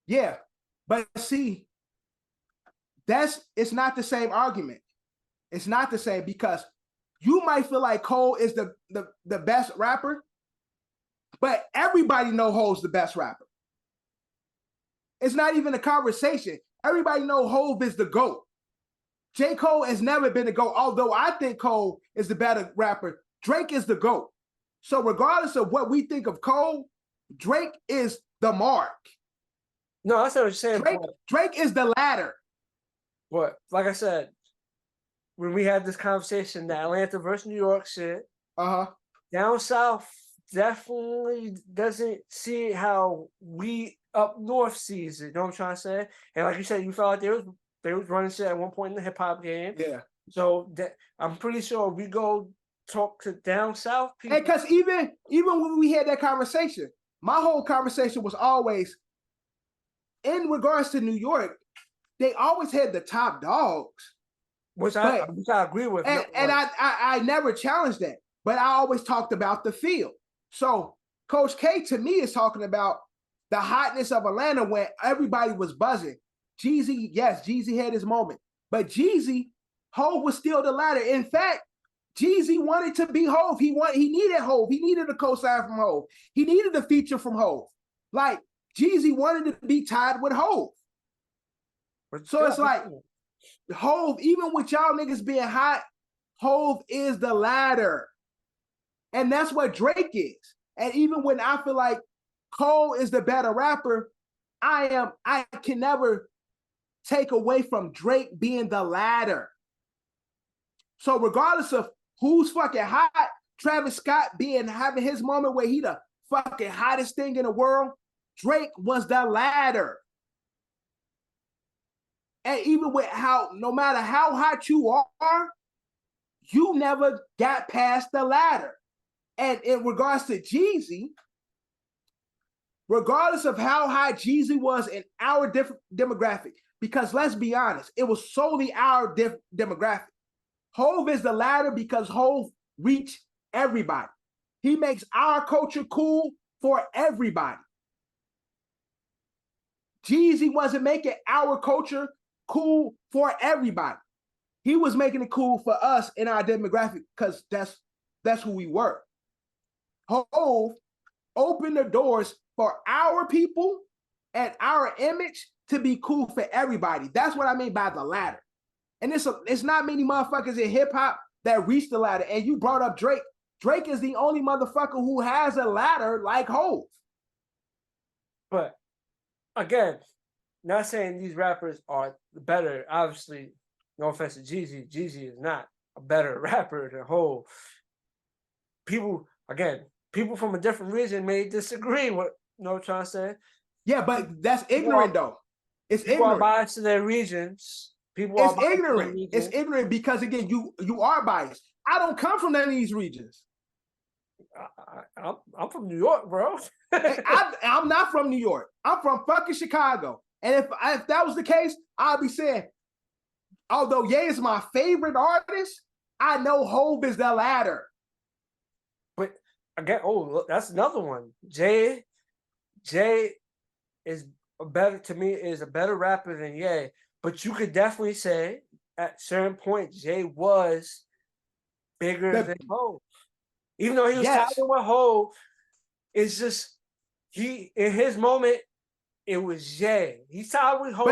Yeah, but see, it's not the same argument. It's not the same because you might feel like Cole is the best rapper, but everybody knows Hov's the best rapper. It's not even a conversation. Everybody knows Hov is the GOAT. J. Cole has never been the GOAT, although I think Cole is the better rapper. Drake is the GOAT. So regardless of what we think of Cole, Drake is the mark.
No, that's not what you're saying.
Drake is the ladder.
But like I said, when we had this conversation, the Atlanta versus New York shit, down south definitely doesn't see it how we up north sees it. You know what I'm trying to say? And like you said, you felt like they was running shit at one point in the hip hop game.
Yeah.
So I'm pretty sure we go talk to down south people.
And because even when we had that conversation, my whole conversation was always in regards to New York. They always had the top dogs,
which I agree with.
And I never challenged that, but I always talked about the field. So Coach K to me is talking about the hotness of Atlanta when everybody was buzzing. Jeezy, yes, Jeezy had his moment, but Hov was still the ladder. In fact, Jeezy wanted to be Hov. He needed Hov. He needed a co-sign from Hov. He needed a feature from Hov. Like Jeezy wanted to be tied with Hov. So it's like Hov, even with y'all niggas being hot, Hov is the ladder. And that's what Drake is. And even when I feel like Cole is the better rapper, I can never take away from Drake being the ladder. So regardless of who's fucking hot, Travis Scott having his moment where he the fucking hottest thing in the world, Drake was the ladder. And even with no matter how hot you are, you never got past the ladder. And in regards to Jeezy, regardless of how high Jeezy was in our different demographic, because let's be honest, it was solely our demographic. Hov is the ladder because Hov reached everybody. He makes our culture cool for everybody. Jeezy wasn't making our culture cool for everybody. He was making it cool for us in our demographic because that's who we were. Hov opened the doors for our people and our image to be cool for everybody. That's what I mean by the ladder. And it's not many motherfuckers in hip hop that reach the ladder. And you brought up Drake. Drake is the only motherfucker who has a ladder like Hov.
But again, not saying these rappers are better. Obviously, no offense to Jeezy. Jeezy is not a better rapper than Hov. People from a different region may disagree with, you know what I'm trying to say?
Yeah, but that's ignorant though. It's
People are
ignorant.
biased to their regions.
It's ignorant. It's ignorant because again, you are biased. I don't come from any of these regions.
I'm from New York, bro.
I'm not from New York. I'm from fucking Chicago. And if that was the case, I'd be saying, although Ye is my favorite artist, I know Hove is the latter.
But again, that's another one. Jay is a better rapper than Ye. But you could definitely say at certain point Jay was bigger than Hove. Even though he was tied with Hove, it's just in his moment, it was Ye. He's tied with Hove.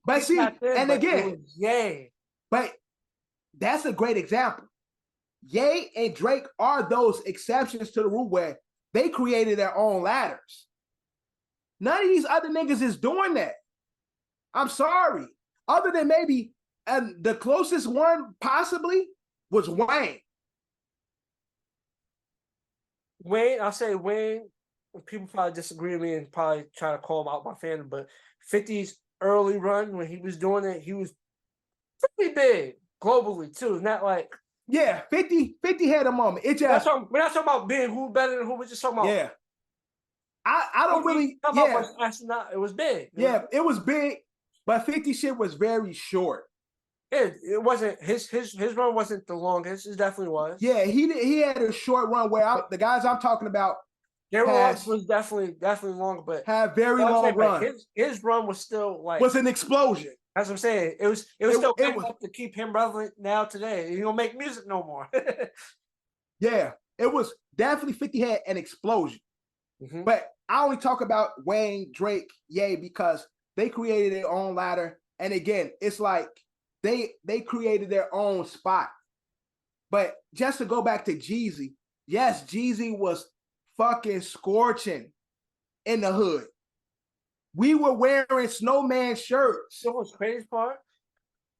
But see, and again,
it was Ye.
But that's a great example. Ye and Drake are those exceptions to the rule where they created their own ladders. None of these other niggas is doing that. I'm sorry. Other than maybe, and the closest one possibly was Wayne.
I'll say Wayne. People probably disagree with me and probably try to call him out my fandom, but 50's early run when he was doing it, he was pretty big globally too. Not like
50 had a moment. It just
we're not talking about being who better than who. We're just talking about
I don't really
it was big.
It was big, but 50 shit was very short.
It wasn't his run wasn't the longest. It definitely was.
Yeah, he had a short run where the guys I'm talking about.
Their run was definitely longer, but
had very long run.
His run was still
was an explosion.
That's what I'm saying. It was still big enough to keep him relevant now today. He don't make music no more.
Yeah, it was definitely 50 had an explosion. Mm-hmm. But I only talk about Wayne, Drake, Ye because they created their own ladder. And again, it's like they created their own spot. But just to go back to Jeezy, yes, Jeezy was fucking scorching in the hood. We were wearing snowman shirts.
You know what's crazy part?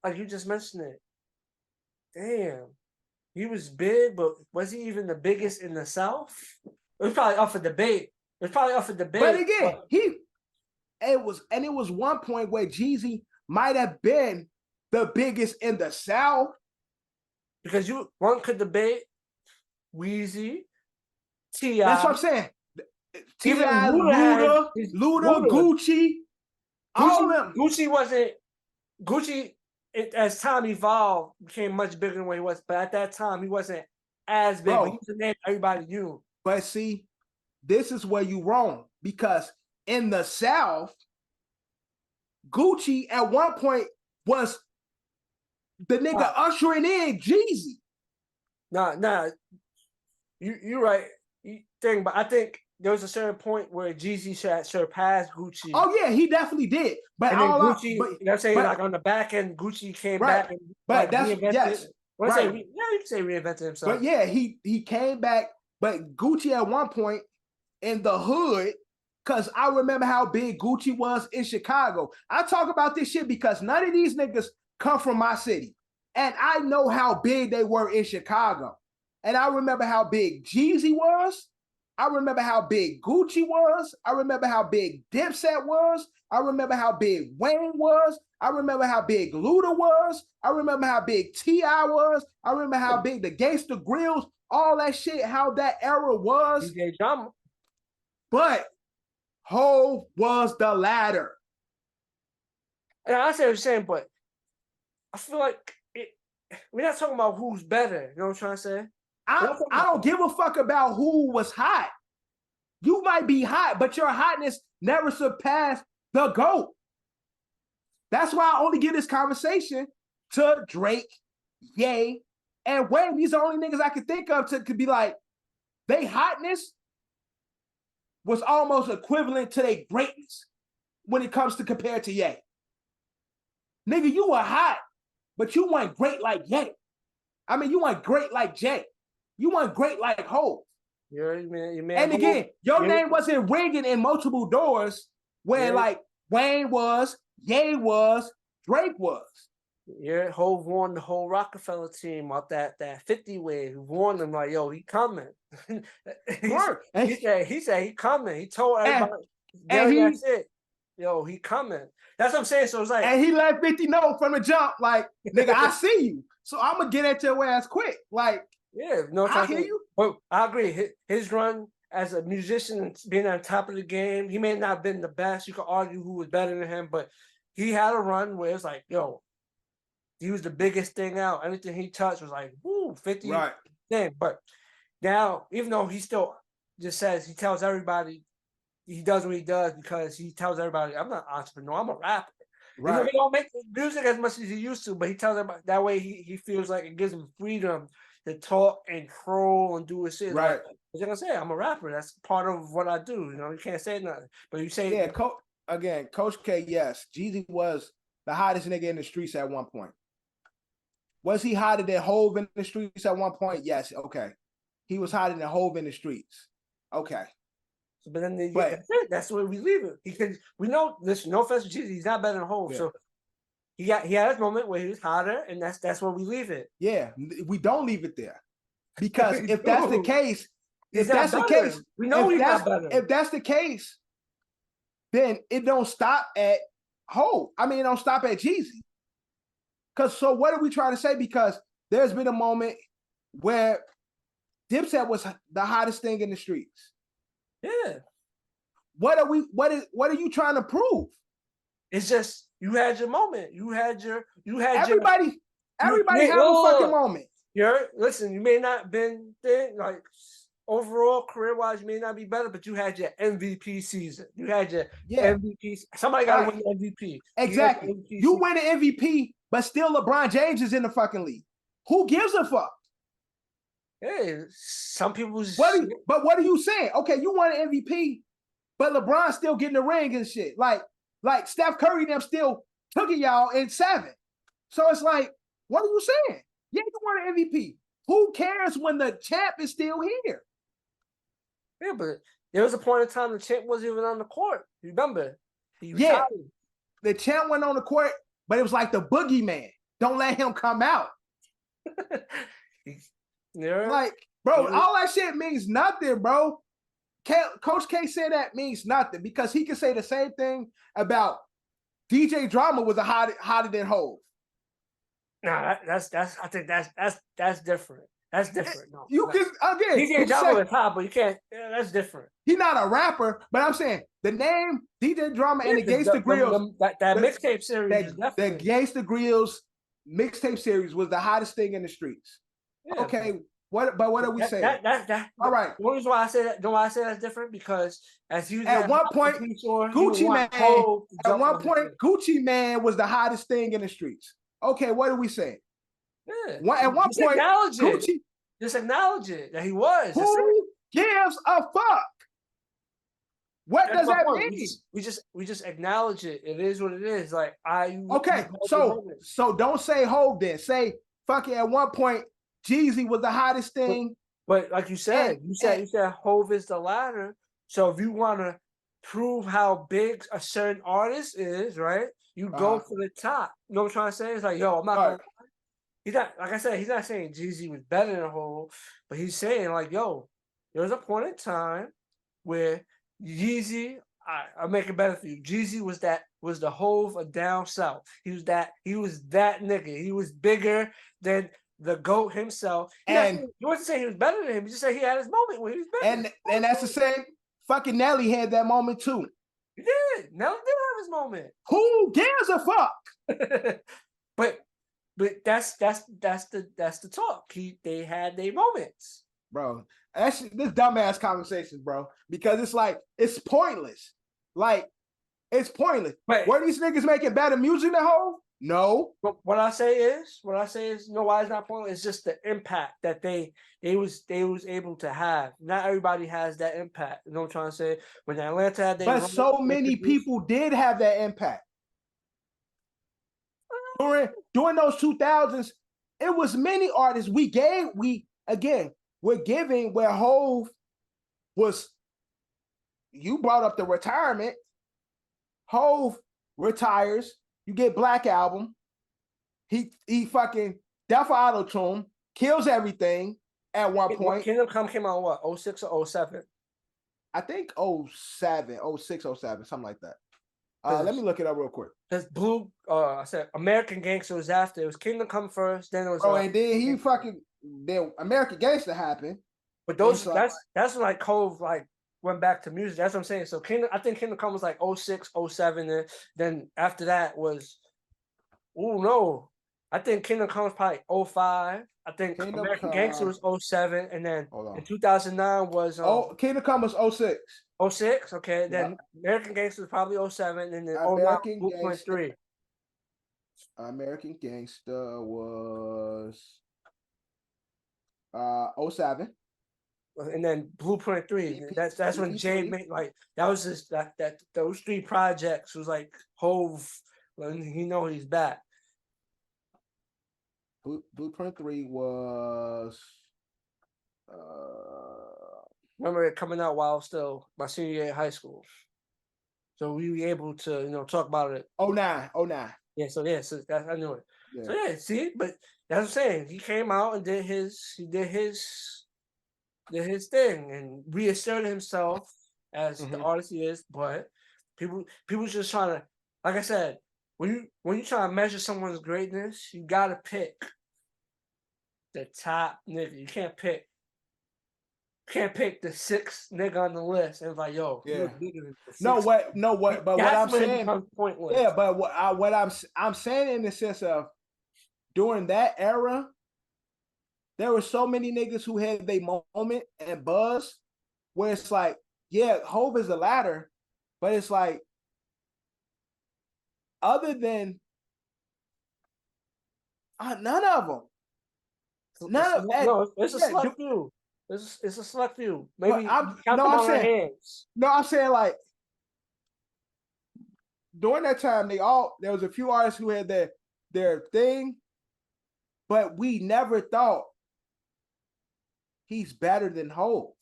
Like you just mentioned it. Damn. He was big, but was he even the biggest in the South? It was probably up for debate. But
again, it was one point where Jeezy might have been the biggest in the South.
Because one could debate Weezy, T.I.
That's what I'm saying. T.I., Luda, Gucci, all of them.
Gucci, as time evolved, became much bigger than what he was. But at that time, he wasn't as big. But he was a name everybody knew.
But see, this is where you wrong. Because in the South, Gucci at one point was the nigga ushering in Jeezy.
Nah. You're right. But I think there was a certain point where Jeezy surpassed Gucci.
Oh yeah, he definitely did. But
and then Gucci, you know what I'm saying, like on the back end, Gucci came back and reinvented. You can say reinvented himself.
But yeah, he came back. But Gucci at one point in the hood, because I remember how big Gucci was in Chicago. I talk about this shit because none of these niggas come from my city. And I know how big they were in Chicago. And I remember how big Jeezy was. I remember how big Gucci was. I remember how big Dipset was. I remember how big Wayne was. I remember how big Luda was. I remember how big T.I. was. I remember how big the Gangsta Grills, all that shit, how that era was.
DJ Drama.
But Hov was the latter.
And I say what you're saying, but I feel like we're not talking about who's better. You know what I'm trying to say?
I don't give a fuck about who was hot. You might be hot, but your hotness never surpassed the GOAT. That's why I only give this conversation to Drake, Ye, and Wayne. These are the only niggas I could think of to be like, they hotness was almost equivalent to their greatness when it comes to compare to Ye. Nigga, you were hot, but you weren't great like Ye. I mean, you weren't great like Jay. You weren't great like Hov. And again, your name wasn't ringing in multiple doors where like Wayne was, Ye was, Drake was.
Yeah, Hov won the whole Rockefeller team off that 50 wave. He warned them like, yo, he coming. he said he coming. He told everybody, that's it. yo, he coming. That's what I'm saying. So it's like,
and he let 50 know from the jump, like, nigga, I see you. So I'm gonna get at your ass quick. Like,
yeah, no,
I hear you.
But I agree. His run as a musician and being on top of the game, he may not have been the best. You could argue who was better than him, but he had a run where it's like, yo, he was the biggest thing out. Anything he touched was like, woo, 50
Right.
thing. But now, even though he still just says, he tells everybody he does what he does because he tells everybody, I'm not an entrepreneur, I'm a rapper. Right. Even if he don't make music as much as he used to, but he tells everybody that way he feels like it gives him freedom to talk and troll and do his shit.
Right.
Like, you're gonna say, I'm a rapper. That's part of what I do. You know, you can't say nothing. But you say,
yeah, Coach K, yes, Jeezy was the hottest nigga in the streets at one point. Was he hotter than Hove in the streets at one point? Yes, okay. He was hotter than Hove in the streets. Okay.
But then that's where we leave it. Because we know, listen, no offense to Jeezy, he's not better than Hove. Yeah. So he had his moment where he was hotter, and that's where we leave it.
Yeah, we don't leave it there. Because if that's the case, we know he's not better. If that's the case, then it don't stop at Hove. I mean, it don't stop at Jeezy. Because so what are we trying to say? Because there's been a moment where Dipset was the hottest thing in the streets.
Yeah.
What are you trying to prove?
It's just you had your moment.
Everybody have a fucking moment.
Listen, you may not have been there, like overall career-wise, you may not be better, but you had your MVP season. You had your MVP. Somebody got to win the MVP.
Exactly. You win an MVP, but still LeBron James is in the fucking league. Who gives a fuck?
Hey, some people.
But what are you saying? Okay, you won an MVP, but LeBron's still getting the ring and shit. Like Steph Curry them still took y'all in 7. So it's like, what are you saying? Yeah, you won an MVP. Who cares when the champ is still here?
Yeah, but there was a point in time the champ wasn't even on the court. Remember?
Yeah, the champ went on the court, but it was like the boogeyman. Don't let him come out. Like, bro, all that shit means nothing, bro. Coach K said that means nothing because he can say the same thing about DJ Drama was hotter than Hove.
Nah, I think that's different. That's different. No,
you can again.
DJ Drama is hot, but you can't. Yeah, that's different.
He's not a rapper, but I'm saying the name DJ Drama and the Gangsta Grills.
That mixtape series.
The Gangsta Grills mixtape series was the hottest thing in the streets. Yeah, okay, what are we saying? All right.
The reason why I say that, that's different because
at one point, Gucci Mane was the hottest thing in the streets. Okay, what are we saying?
Yeah.
At one point, Gucci.
Just acknowledge it that he was.
Who gives a fuck? What does that mean?
We just acknowledge it. It is what it is. Like
okay, so don't say Hove then. Say fuck it. At one point, Jeezy was the hottest thing.
But like you said, you said Hove is the latter. So if you want to prove how big a certain artist is, right? You go for the top. You know what I'm trying to say? It's like, yo, I'm not gonna. He's not, like I said, he's not saying Jeezy was better than Hove, but he's saying like, yo, there was a point in time where Jeezy, I'll make it better for you. Jeezy was the Hove of down south. He was that nigga. He was bigger than the GOAT himself. He wasn't saying he was better than him. He just said he had his moment where he was better.
And that's the same. Fucking Nelly had that moment too.
He did. Nelly did have his moment.
Who gives a fuck?
But that's the talk. They had their moments,
bro. This dumbass conversations, bro. Because it's like it's pointless. Like it's pointless. But were these niggas making better music than Hove? No.
But what I say is, no, why it's not pointless. It's just the impact that they was able to have. Not everybody has that impact. You know what I'm trying to say? When Atlanta had
but so many people did have that impact. During those 2000s, it was many artists we're giving where Hove was. You brought up the retirement. Hove retires. You get Black Album. He fucking Def Auto-Tune, kills everything at one point.
Kingdom Come came out what, 06 or 07?
I think 07, 06, 07, something like that. Let me look it up real quick.
Because I said American Gangster was after. It was Kingdom Come first, then it was.
Oh, and then American Gangster happened.
But those that's when like Cove like went back to music. That's what I'm saying. So I think Kingdom Come was like 06, 07, and then after that was, I think Kingdom Come was probably 05. I think American Gangster was 07, and then in 2009 was
Kingdom Come was 06.
06, okay. Then American Gangster was probably 07, and then 09 Blueprint 3.
American Gangster was 07.
And then Blueprint 3. That's when Jay made like that was just that those 3 projects was like Hove, when he's back.
Blueprint 3 was
remember it coming out while still my senior year in high school. So we were able to, talk about it.
09.
Yeah, so that I knew it.
Yeah.
So yeah, see, but that's what I'm saying. He came out and did his thing and reasserted himself as the artist he is. But people just trying to, like I said, when you try to measure someone's greatness, you gotta pick the top nigga. You can't pick the 6th nigga on the list and like, yo,
yeah.
you're bigger than the 6th.
No, what? But what I'm saying,
pointless.
Yeah, but what I'm saying in the sense of during that era, there were so many niggas who had their moment and buzz, where it's like, yeah, Hove is the ladder, but it's like, other than none of them.
It's a select few. It's a select few. Maybe count them on our hands.
No, I'm saying like during that time, there was a few artists who had their thing, but we never thought he's better than Hove.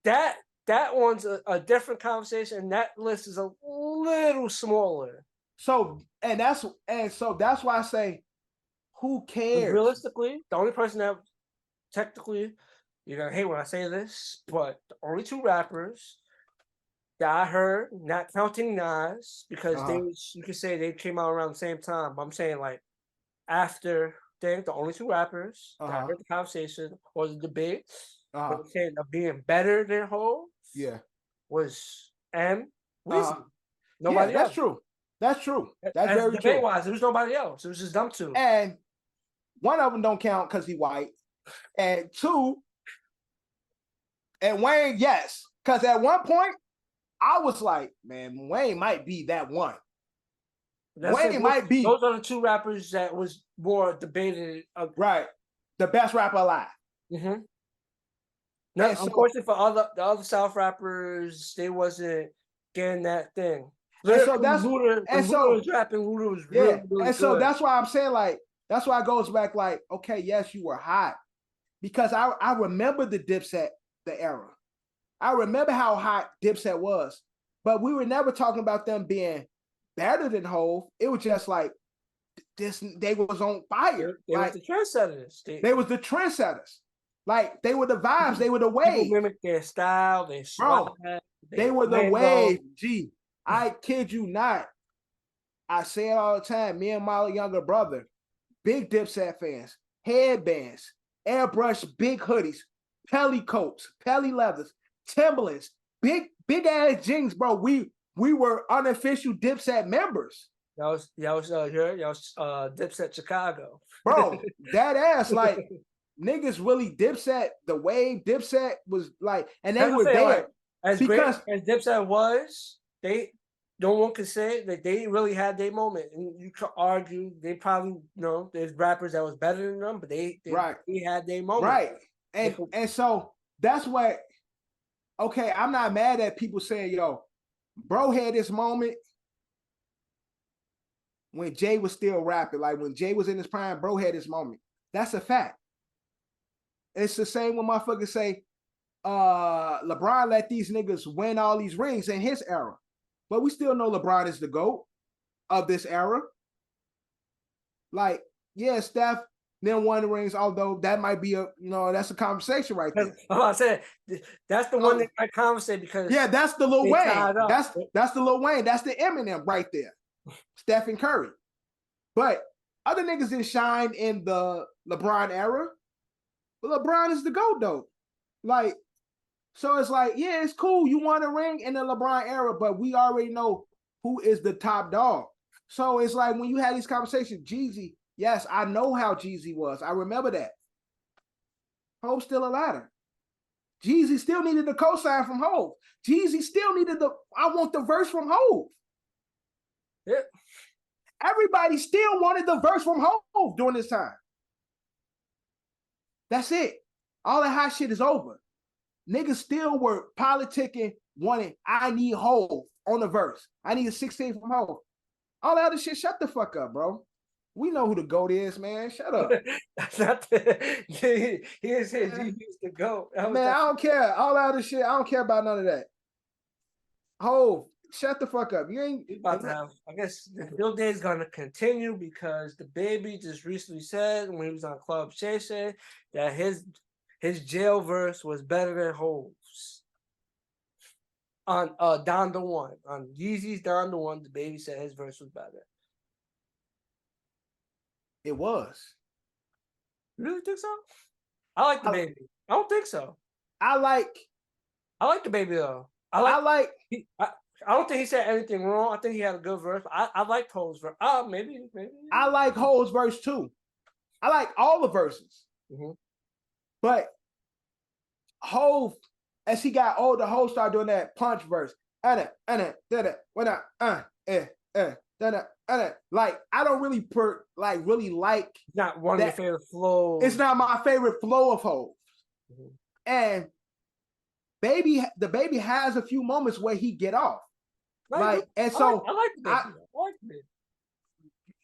That one's a different conversation, and that list is a little smaller.
So that's why I say, who cares?
Realistically, the only person that technically, you're gonna hate when I say this, but the only 2 rappers that I heard, not counting Nas, because you could say they came out around the same time. But I'm saying like after the only 2 rappers that I heard the conversation or the debate, but I'm saying of being better than Hove, was Weezy. Nobody else.
That's true. That's
very true.
Debate-wise,
there was nobody else. It was just them 2.
And one of them don't count because he white. And 2, and Wayne, yes. Because at one point, I was like, man, Wayne might be that one. Wayne might be.
Those are the 2 rappers that was more debated.
Right. The best rapper alive.
Mm-hmm. No, unfortunately for the other South rappers, they wasn't getting that thing.
So that's
Luda was rapping. Luda was really
and so
good.
that's why I'm saying like that's why it goes back like, okay, yes, you were hot, because I remember the Dipset, the era. I remember how hot Dipset was, but we were never talking about them being better than Hove. It was just like they was on fire.
They
like,
were the trendsetters.
They was the trendsetters. Like they were the vibes. They were the wave.
People mimic their style. They
were the wave. Gee, I kid you not. I say it all the time. Me and my younger brother, big Dipset fans, headbands, airbrush big hoodies, pelly coats, pelly leathers, Timberlands, big ass jeans, bro. We were unofficial Dipset members.
That was Dipset Chicago,
bro. That ass like niggas really Dipset the wave. Dipset was like, and they were there
like, as Dipset was. No one could say that they really had their moment, and you could argue they probably there's rappers that was better than them, but they had their moment,
right? And so that's what. Okay, I'm not mad at people saying, yo, bro had this moment when Jay was still rapping. Like when Jay was in his prime, bro had this moment. That's a fact. It's the same when motherfuckers say, LeBron let these niggas win all these rings in his era. But we still know LeBron is the GOAT of this era. Like, yeah, Steph then won the rings. Although that might be that's a conversation right there.
I said that's the one that I conversate because
that's the Lil Wayne.
That's
the Lil Wayne. That's the Eminem right there. Stephen Curry. But other niggas didn't shine in the LeBron era. But LeBron is the GOAT though. Like, so it's like, yeah, it's cool. You won a ring in the LeBron era, but we already know who is the top dog. So it's like when you had these conversations, Jeezy, yes, I know how Jeezy was. I remember that. Hove's still a ladder. Jeezy still needed the cosign from Hove. Jeezy still needed I want the verse from Hove.
Yeah.
Everybody still wanted the verse from Hove during this time. That's it. All that hot shit is over. Niggas still were politicking, wanting, I need Hove on the verse. I need a 16 from Hove. All that other shit, shut the fuck up, bro. We know who the GOAT is, man. Shut up.
That's not he is the GOAT.
Man, I don't care. All that other shit, I don't care about none of that. Hove, shut the fuck up. You ain't
about to have. I guess the Bill Day is gonna continue because the baby just recently said when he was on Club Shay Shay that his jail verse was better than Hove's. On Down the One, on Yeezy's Down the One, the baby said his verse was better.
It was.
You really think so? I like the baby. I don't think so.
I like
the baby though. I don't think he said anything wrong. I think he had a good verse. I liked Hove's verse. Maybe.
I like Hove's verse too. I like all the verses.
Mm-hmm.
But Hove, as he got older, Hove started doing that punch verse. Like, I don't really really like.
Not one of your favorite flows.
It's not my favorite flow of Hove. Mm-hmm. And the baby has a few moments where he get off. I like the baby.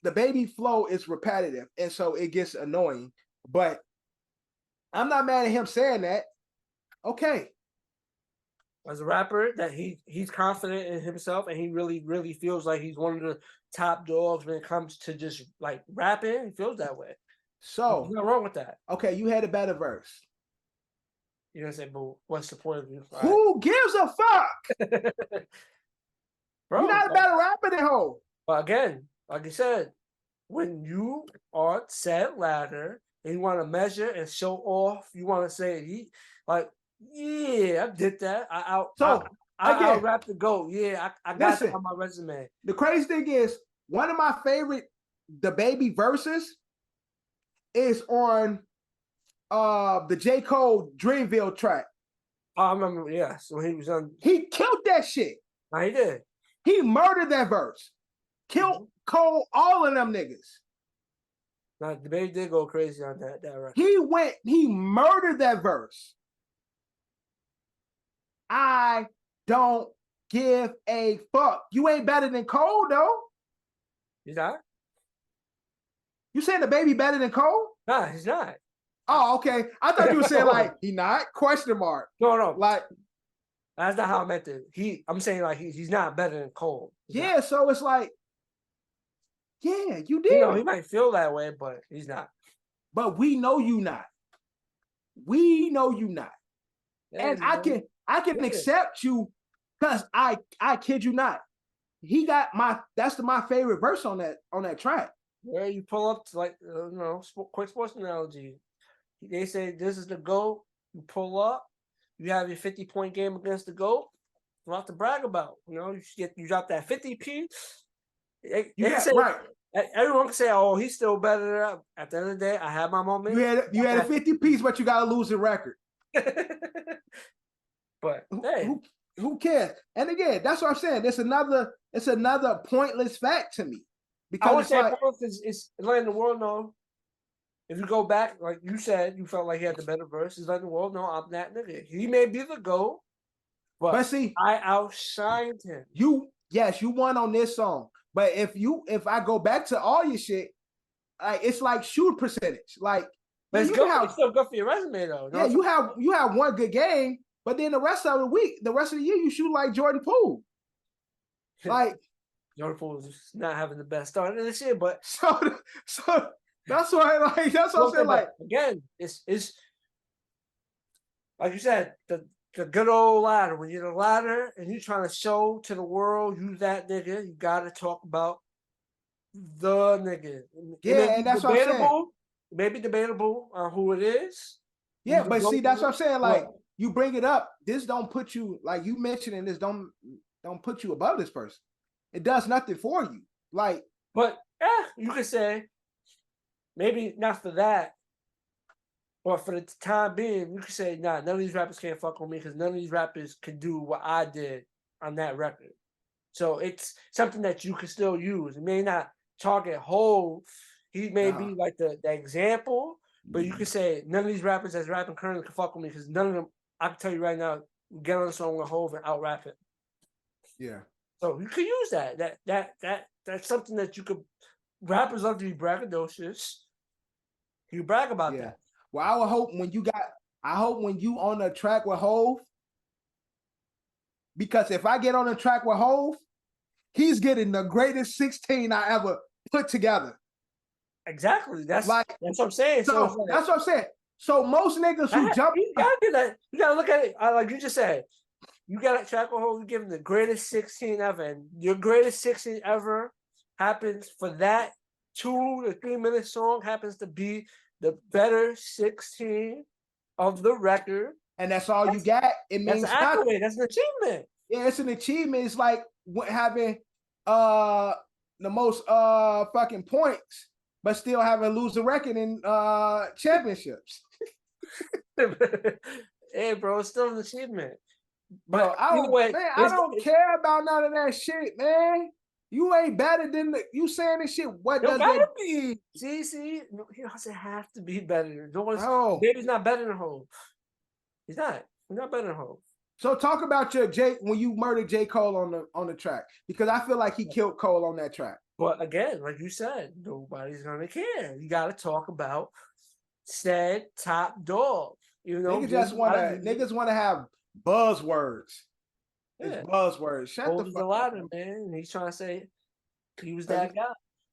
The baby flow is repetitive, and so it gets annoying. But I'm not mad at him saying that. Okay.
As a rapper, that he's confident in himself, and he really, really feels like he's one of the top dogs when it comes to just like rapping. He feels that way.
So
there's nothing wrong with that.
Okay, you had a better verse.
You're gonna say, but what's the point of you?
Who gives a fuck? Bro, you're not a better rapper than Hove.
But again, like I said, when you are set ladder and you want to measure and show off, you want to say yeah, I did that. I rap the GOAT. Yeah, I got that on my resume.
The crazy thing is, one of my favorite the baby verses is on the J. Cole Dreamville track.
I remember, yes. When he was on,
he killed that shit.
No, he did.
He murdered that verse. Killed Cole, all of them niggas.
Now, the baby did go crazy on that record.
He murdered that verse. I don't give a fuck. You ain't better than Cole, though.
He's not?
You saying the baby better than Cole?
Nah, he's not.
Oh, okay. I thought you were saying like he not? Question mark.
No.
Like
that's not how I meant it. I'm saying like he's not better than Cole.
Yeah, so it's like, yeah, you did.
He might feel that way, but he's not.
But we know you not. We know you not. Yeah, and I can accept you because I kid you not. He got that's my favorite verse on that track.
Where you pull up to quick sports analogy. They say this is the GOAT. You pull up, you have your 50-point game against the GOAT. A lot to brag about. You drop that 50p.
Right.
Everyone can say, "Oh, he's still better than that." At the end of the day, I had my moment.
You had a 50-piece, but you got a losing record.
But hey,
who cares? And again, that's what I'm saying. It's another pointless fact to me. Because
I would say it's letting the world know. If you go back, like you said, you felt like he had the better verse. It's letting the world know I'm that nigga. He may be the GOAT, but see, I outshined him. You won on this song. But if I go back to all your shit, it's like shoot percentage. Like, but it's still good for your resume though.
Yeah, you have one good game, but then the rest of the year, you shoot like Jordan Poole. Like
Jordan Poole is not having the best start of this year, but
so That's why, like, that's what I'm saying. Like,
again, it's like you said, the good old ladder. When you're the ladder and you're trying to show to the world you that nigga, you gotta talk about the nigga.
yeah, and that's what I'm saying.
It may be debatable on who it is.
Yeah, but see, that's what I'm saying. Like, you bring it up. This don't put you, like you mentioning this, don't put you above this person. It does nothing for you. Like,
but you could say maybe not for that, but for the time being, you could say, nah, none of these rappers can't fuck with me because none of these rappers can do what I did on that record. So it's something that you can still use. It may not target Hov. He may be like the example, but you could say none of these rappers that's rapping currently can fuck with me because none of them, I can tell you right now, get on a song with Hov and out rap it.
Yeah.
So you could use that. That's something that you could. Rappers love to be braggadocious. You brag about that.
Well, I hope when you on a track with Hov, because if I get on a track with Hov, he's getting the greatest 16 I ever put together.
Exactly. That's what I'm saying.
So that's what I'm saying. So most niggas who jump,
you gotta do that. You gotta look at it like you just said. You got a track with Hov, you give him the greatest 16 ever, and your greatest 16 ever happens for that 2 to 3 minute song happens to be the better 16 of the record.
And that's all you got. It means
that's an accolade. That's an achievement.
Yeah, it's an achievement. It's like having the most fucking points, but still having lose a record in championships.
Hey, bro, it's still an achievement.
Bro, I don't care about none of that shit, man. You ain't better than you saying this shit. What does
it be? See, he doesn't have to be better. Baby's not better than Hov. He's not better than Hov.
So talk about your when you murdered J. Cole on the track, because I feel like he killed Cole on that track.
But again, like you said, nobody's gonna care. You got to talk about said top dog. You know,
niggas want to have buzzwords.
Yeah.
It's buzzwords. Shut the fuck up,
man. He's trying to say he was that guy.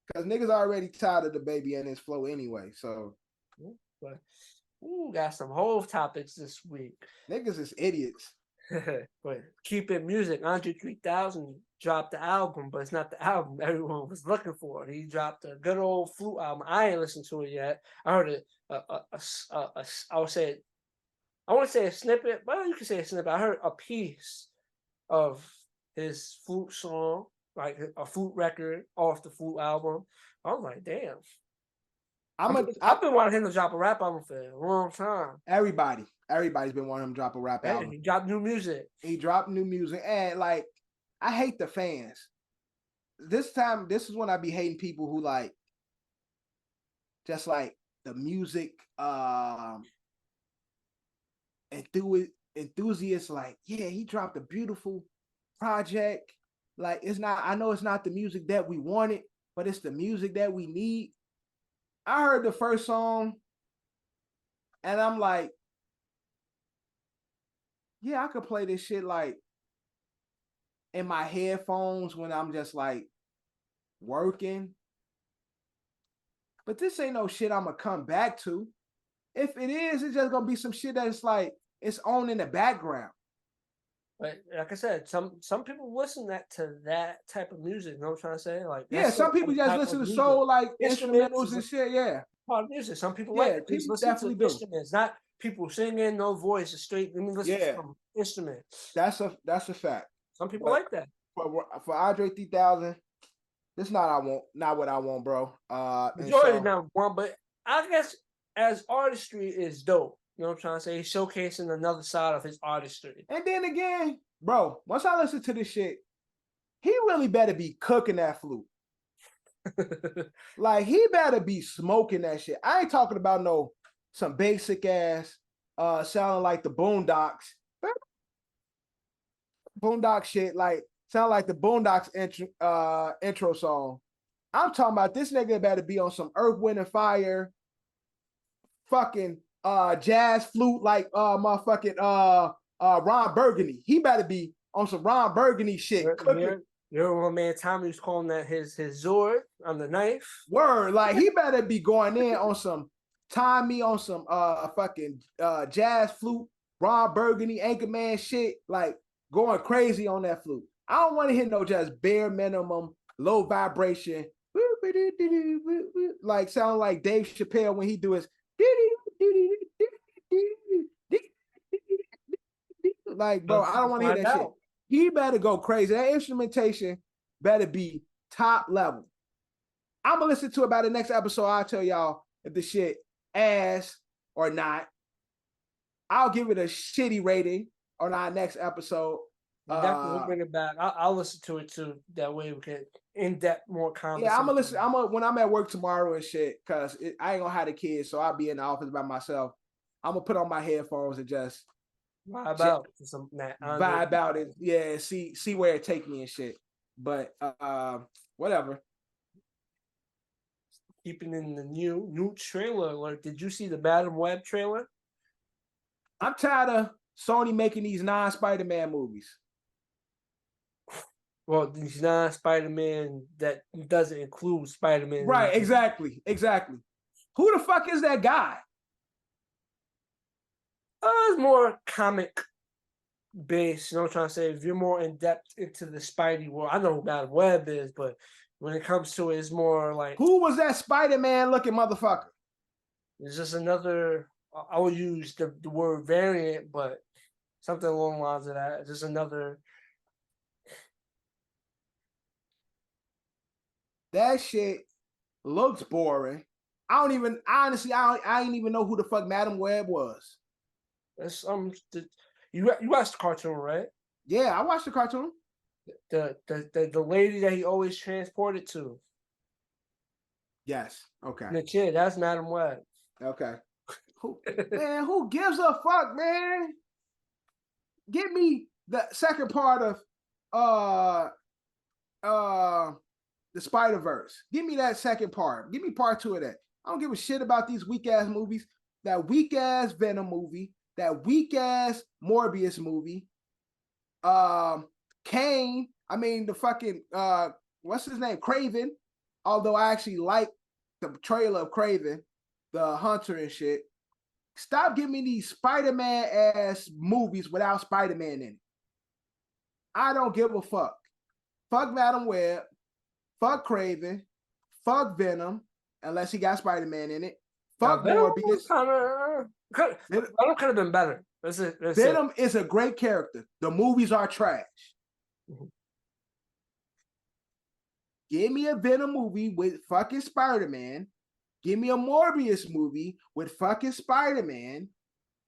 Because niggas already tired of the baby and his flow anyway. So,
but got some whole topics this week.
Niggas is idiots.
But keep it music. Andre 3000 dropped the album, but it's not the album everyone was looking for. He dropped a good old flute album. I ain't listened to it yet. I heard it. I want to say a snippet. Well, you can say a snippet. I heard a piece of his flute song, like a flute record off the flute album. I'm like, damn. I've been wanting him to drop a rap album for a long time.
Everybody's been wanting him to drop a rap album.
He dropped new music.
And like, I hate the fans. This is when I be hating people who like, just like the music enthusiasts. Like, yeah, he dropped a beautiful project. Like, I know it's not the music that we wanted, but it's the music that we need. I heard the first song and I'm like, yeah, I could play this shit like in my headphones when I'm just like working. But this ain't no shit I'm gonna come back to. If it is, it's just gonna be some shit that's like it's on in the background.
But like I said, some people listen to that type of music. You know what I'm trying to say? Like,
yeah, some people just listen to soul like instrumentals and shit. Yeah,
part of music. Some people like people definitely do. Instruments, not people singing, no voice, straight. Let me listen to some instruments.
That's a fact.
Some people like that.
For Andre 3000, this not what I want, bro.
Majority not want, but I guess as artistry is dope. You know what I'm trying to say? He's showcasing another side of his artistry.
And then again, bro, once I listen to this shit, he really better be cooking that flute. Like, he better be smoking that shit. I ain't talking about some basic ass sounding like the Boondocks. Boondock shit, like sound like the Boondocks intro song. I'm talking about this nigga better be on some Earth, Wind, and Fire fucking jazz flute like motherfucking Ron Burgundy. He better be on some Ron Burgundy shit.
Your man Tommy was calling that his Zord on the knife.
Word, like he better be going in on some Tommy on some fucking jazz flute, Ron Burgundy, Anchorman shit, like going crazy on that flute. I don't want to hear no just bare minimum, low vibration, like sound like Dave Chappelle when he do his like, bro, I don't want to hear that shit. He better go crazy. That instrumentation better be top level. I'm gonna listen to it by the next episode. I'll tell y'all if the shit ass or not. I'll give it a shitty rating on our next episode.
Definitely bring it back. I'll listen to it too. That way we can in-depth more conversation.
Yeah, I'm gonna listen. When I'm at work tomorrow and shit, cause I ain't gonna have the kids, so I'll be in the office by myself. I'm gonna put on my headphones and just
vibe out.
Vibe out it. Yeah, see where it take me and shit. But whatever.
Keeping in the new trailer alert. Did you see the Madam Web trailer?
I'm tired of Sony making these non-Spider-Man movies.
Well, these non-Spider-Man that doesn't include Spider-Man.
Right, exactly. Who the fuck is that guy?
It's more comic based, you know what I'm trying to say? If you're more in depth into the Spidey world, I know who Madam Web is, but when it comes to it, it's more like,
who was that Spider-Man looking motherfucker?
It's just another, I would use the word variant, but something along the lines of that. It's just another.
That shit looks boring. I didn't even know who the fuck Madam Web was.
That's you watched the cartoon, right?
Yeah, I watched the cartoon.
The lady that he always transported to.
Yes. Okay.
The kid, that's Madam Web.
Okay. Man, who gives a fuck, man? Give me the second part of the Spider-Verse. Give me that second part. Give me part 2 of that. I don't give a shit about these weak ass movies. That weak ass Venom movie. That weak ass Morbius movie. Kane. I mean the fucking what's his name? Craven. Although I actually like the trailer of Craven, the Hunter and shit. Stop giving me these Spider-Man ass movies without Spider-Man in it. I don't give a fuck. Fuck Madam Web. Fuck Craven. Fuck Venom. Unless he got Spider-Man in it. Fuck Morbius.
Venom could have been better.
Venom is a great character. The movies are trash. Mm-hmm. Give me a Venom movie with fucking Spider-Man. Give me a Morbius movie with fucking Spider-Man.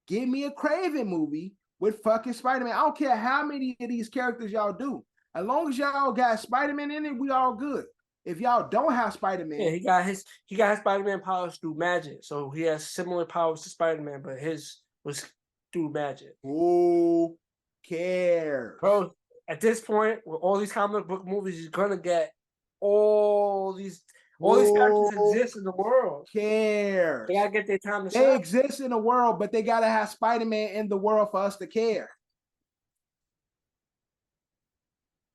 Give me a Craven movie with fucking Spider-Man. I don't care how many of these characters y'all do. As long as y'all got Spider-Man in it, we all good. If y'all don't have Spider-Man,
yeah, he got his Spider-Man powers through magic, so he has similar powers to Spider-Man, but his was through magic.
Who cares,
bro? At this point, with all these comic book movies, you're gonna get all these characters exist in the world.
Cares?
They gotta get their time to shine.
They exist in the world, but they gotta have Spider-Man in the world for us to care.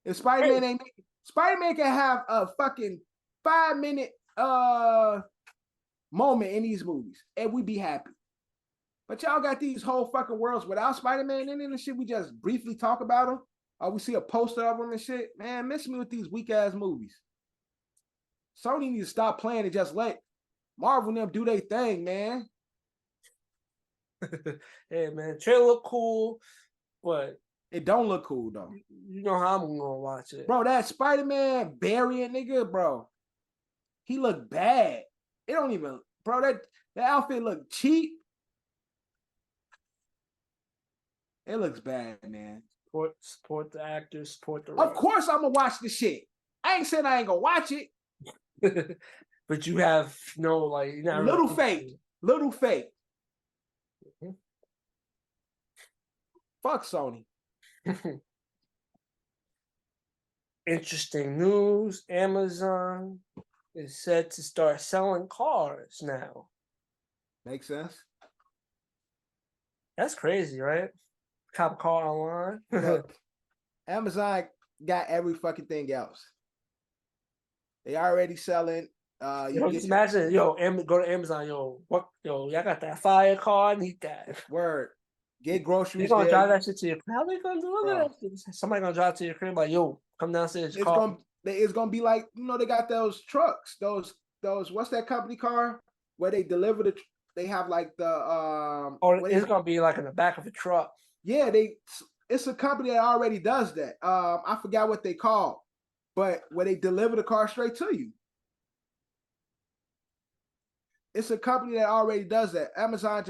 If Spider-Man can have a fucking 5-minute moment in these movies, and we'd be happy. But y'all got these whole fucking worlds without Spider-Man in it and shit. We just briefly talk about them, or we see a poster of them and shit. Man, miss me with these weak ass movies. Sony needs to stop playing and just let Marvel and them do their thing, man.
Hey man, trailer look cool, but
it don't look cool though.
You know how I'm gonna watch it,
bro. That Spider-Man variant nigga, bro, he look bad. It don't even, bro. That outfit look cheap. It looks bad, man.
Support the actors, support the.
Of course, I'm gonna watch the shit. I ain't saying I ain't gonna watch it.
But you have like
little fake. Mm-hmm. Fuck Sony.
Interesting news. Amazon is set to start selling cars now.
Makes sense.
That's crazy, right? Cop car online.
Amazon got every fucking thing else. They already selling. You
Just imagine, go to Amazon, y'all got that fire car, need that.
Word. Get
They're
groceries
gonna
there.
drive that shit to your crib. How they gonna deliver
Bro.
that shit? Somebody gonna drive to your crib like, come downstairs.
It's gonna be like, they got those trucks, those what's that company car where they deliver they have like the
it's gonna be like in the back of a truck.
Yeah, it's a company that already does that. I forgot what they call, but where they deliver the car straight to you. It's a company that already does that. Amazon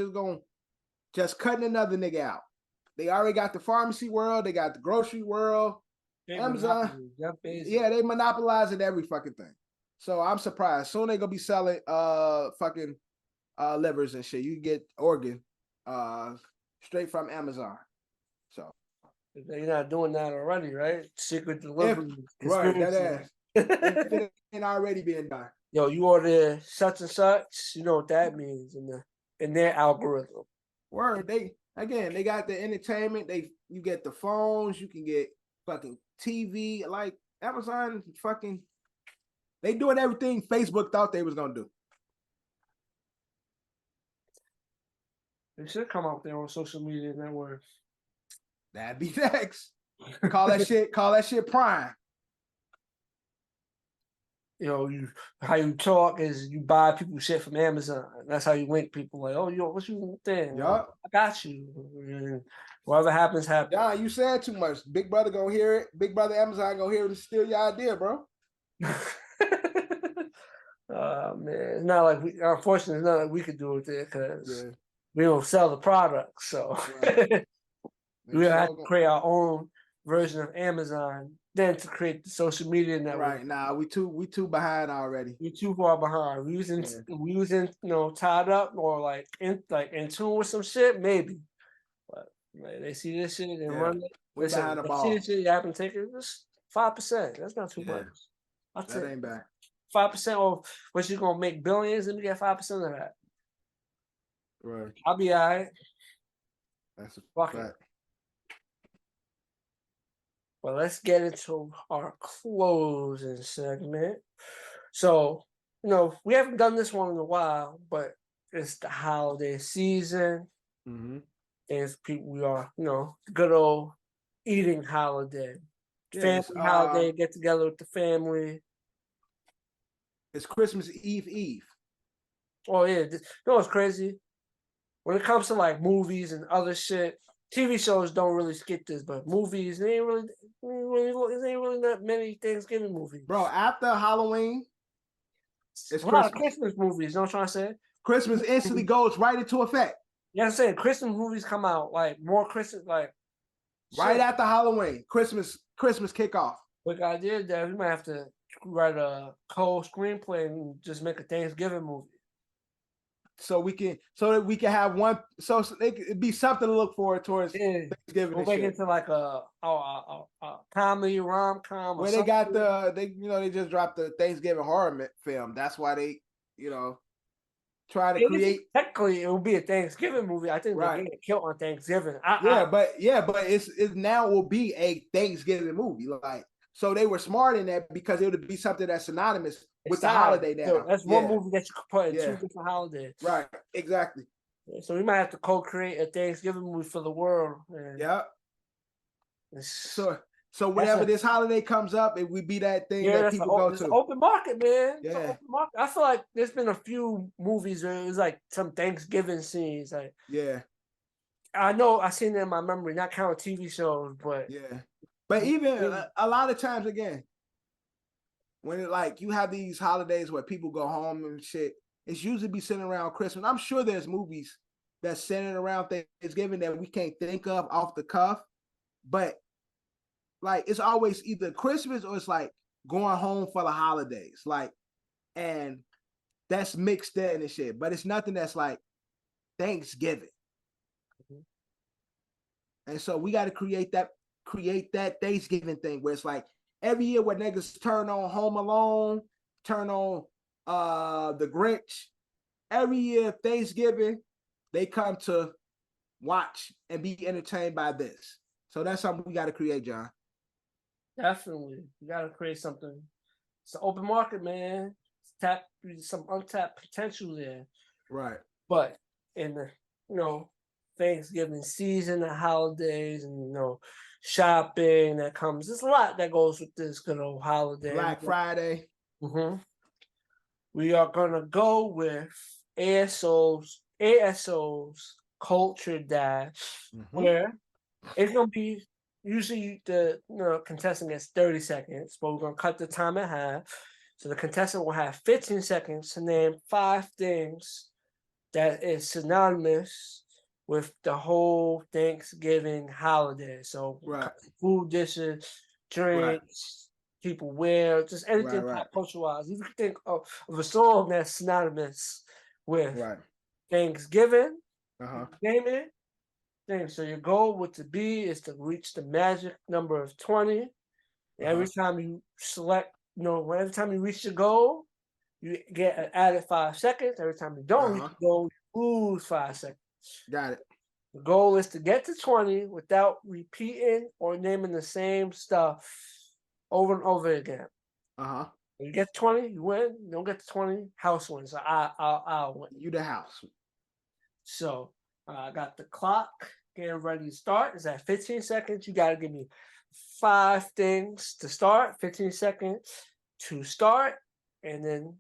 just cutting another nigga out. They already got the pharmacy world, they got the grocery world. Amazon, they monopolizing every fucking thing. So I'm surprised. Soon they're gonna be selling fucking livers and shit. You can get organ straight from Amazon. So
they're not doing that already, right? Secret delivery.
Right, that ass. It ain't already being done.
You order such and such, you know what that means in their algorithm.
Word, they got the entertainment. You get the phones, you can get fucking TV. Like Amazon, fucking, they doing everything Facebook thought they was gonna do.
They should come out there on social media networks.
That'd be next. Call that shit Prime.
How you talk is you buy people shit from Amazon. That's how you link people. Like, what you want there?
Yup.
I got you. And whatever happens, happens.
Yeah, you said too much. Big brother gonna hear it. Big brother Amazon gonna hear it and steal your idea, bro.
Man, it's not like unfortunately, it's not like we could do it there because we don't sell the product. So we have to create our own version of Amazon, then to create the social media network.
Right now, we too behind already.
We're too far behind. We using tied up or like in tune with some shit, maybe. But they see this shit and run it.
We're behind the ball.
See this shit, you happen to take it just 5%. That's not too much.
That ain't bad.
5% of what you're gonna make billions, let me get 5% of that.
Right.
I'll be all right.
That's a
fact. Well, let's get into our closing segment. So, we haven't done this one in a while, but it's the holiday season.
Mm-hmm.
And we are, good old eating holiday. Family holiday, get together with the family.
It's Christmas Eve.
Oh, yeah. It's crazy. When it comes to like movies and other shit, TV shows don't really skip this, but movies, there ain't really not many Thanksgiving movies.
Bro, after Halloween,
it's a lot of Christmas movies, you know what I'm trying to say?
Christmas instantly goes right into effect.
You know what I'm saying? Christmas movies come out, like more Christmas, like
right after Halloween, Christmas kickoff.
Quick idea, Dad. We might have to write a cold screenplay and just make a Thanksgiving movie. So
that we can have one. So it'd be something to look forward towards Thanksgiving.
We'll make it into like a comedy rom-com.
Where they got they just dropped the Thanksgiving horror film. That's why they try to create.
Technically, it will be a Thanksgiving movie. I think they're getting killed on Thanksgiving.
But it now will be a Thanksgiving movie. Like, so they were smart in that because it would be something that's synonymous with the holiday now.
That's one movie that you could put in two different holidays.
Right, exactly.
So we might have to co-create a Thanksgiving movie for the world.
So whenever this holiday comes up, it would be that thing that people go to.
It's an open market, man. Yeah. Open market. I feel like there's been a few movies where it was like some Thanksgiving scenes. Like, I know I've seen it in my memory, not counting TV shows, but
But even a lot of times, again, when you have these holidays where people go home and shit, it's usually be centered around Christmas. I'm sure there's movies that's centered around Thanksgiving that we can't think of off the cuff, but like it's always either Christmas or it's like going home for the holidays, and that's mixed in and shit. But it's nothing that's like Thanksgiving, and so we got to create that Thanksgiving thing where it's like every year where niggas turn on Home Alone, turn on The Grinch, every year Thanksgiving, they come to watch and be entertained by this. So that's something we got to create, John.
Definitely. You gotta create something. It's an open market, man. Tap some untapped potential there.
Right.
But in the Thanksgiving season, the holidays, and shopping that comes. There's a lot that goes with this good old holiday.
Black Friday.
Mm-hmm. We are gonna go with ASO's Culture Dash, where it's gonna be usually the contestant gets 30 seconds, but we're gonna cut the time in half. So the contestant will have 15 seconds to name 5 things that is synonymous with the whole Thanksgiving holiday. So food dishes, drinks, people wear, just anything pop culture wise. You can think of a song that's synonymous with Thanksgiving, name it. So your goal with the B is to reach the magic number of 20. Every time you select, every time you reach the goal, you get an added 5 seconds. Every time you don't reach the goal, you lose 5 seconds.
Got it.
The goal is to get to 20 without repeating or naming the same stuff over and over again. When you get 20, you win. You don't get to 20, house wins. So I'll win.
You the house.
So I got the clock getting ready to start. It's at 15 seconds. You got to give me 5 things to start, 15 seconds to start, and then,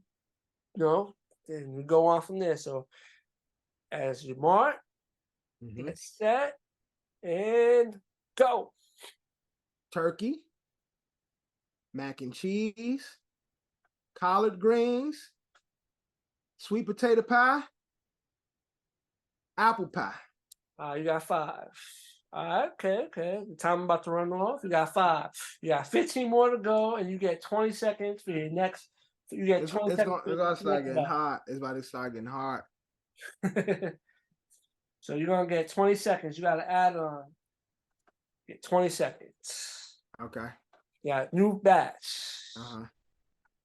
then we go on from there. So as you mark, get set, and go.
Turkey, mac and cheese, collard greens, sweet potato pie, apple pie.
You got 5. All right, okay. The time about to run off. You got 5. You got 15 more to go, and you get 20 seconds for your next. You get 20 seconds.
It's gonna start getting hot. It's about to start getting hot.
So you're gonna get 20 seconds. You gotta add on. Get 20 seconds.
Okay.
Yeah, new batch.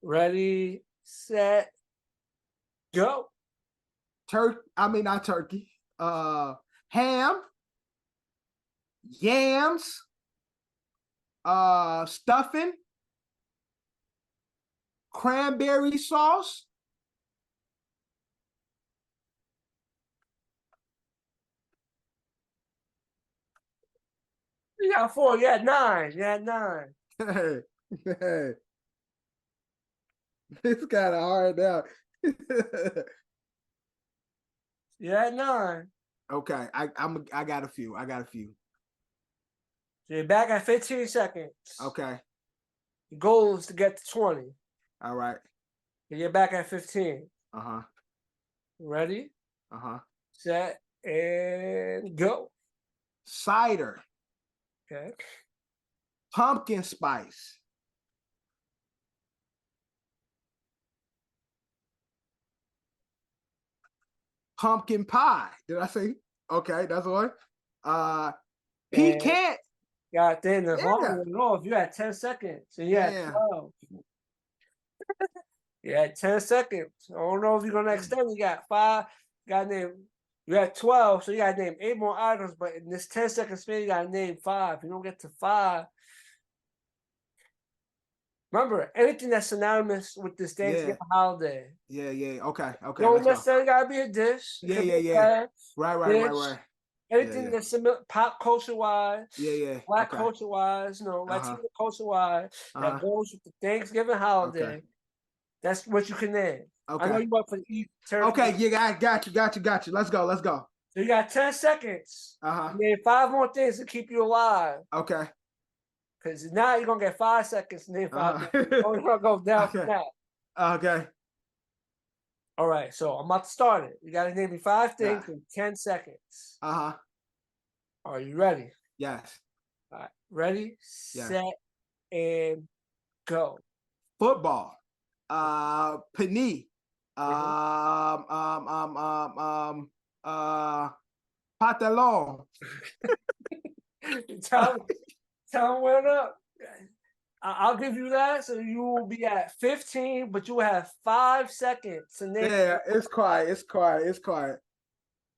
Ready, set, go.
Not turkey. Ham, yams, stuffing, cranberry sauce,
You got 4. You had 9.
Hey. It's kind of hard now.
You had 9.
Okay, I got a few.
So you're back at 15 seconds.
Okay.
The goal is to get to 20.
All right.
You're back at 15.
Uh-huh.
Ready?
Uh-huh.
Set, and go.
Cider.
Okay.
Pumpkin spice. Pumpkin pie. Did I say? Okay, that's one. Pecan.
God damn, the horn went off. You had 10 seconds. So you had 12. You had 10 seconds. I don't know if you're gonna extend. You got 5. You had 12, so you gotta name 8 more items, but in this 10-second span, you gotta name 5. If you don't get to 5. Remember, anything that's synonymous with this Thanksgiving holiday.
Yeah. Okay.
Don't necessarily gotta be a dish.
Yeah. Right.
Anything that's similar, pop culture wise, Black culture wise, Latino culture wise, that goes with the Thanksgiving holiday. That's what you can name. I know you want for the East turkey.
Okay, yeah, got you. Let's go.
So you got 10 seconds. Name 5 more things to keep you alive.
Okay.
Because now you're gonna get 5 seconds to name 5 things. We're gonna go down from that.
Okay.
All right, so I'm about to start it. You gotta name me 5 things in 10 seconds. Are you ready?
Yes.
All right. Ready, set, and go.
Football. Panini. Pantalon.
Time went up. I'll give you that. So you will be at 15, but you will have 5 seconds to name.
Yeah, it's quiet.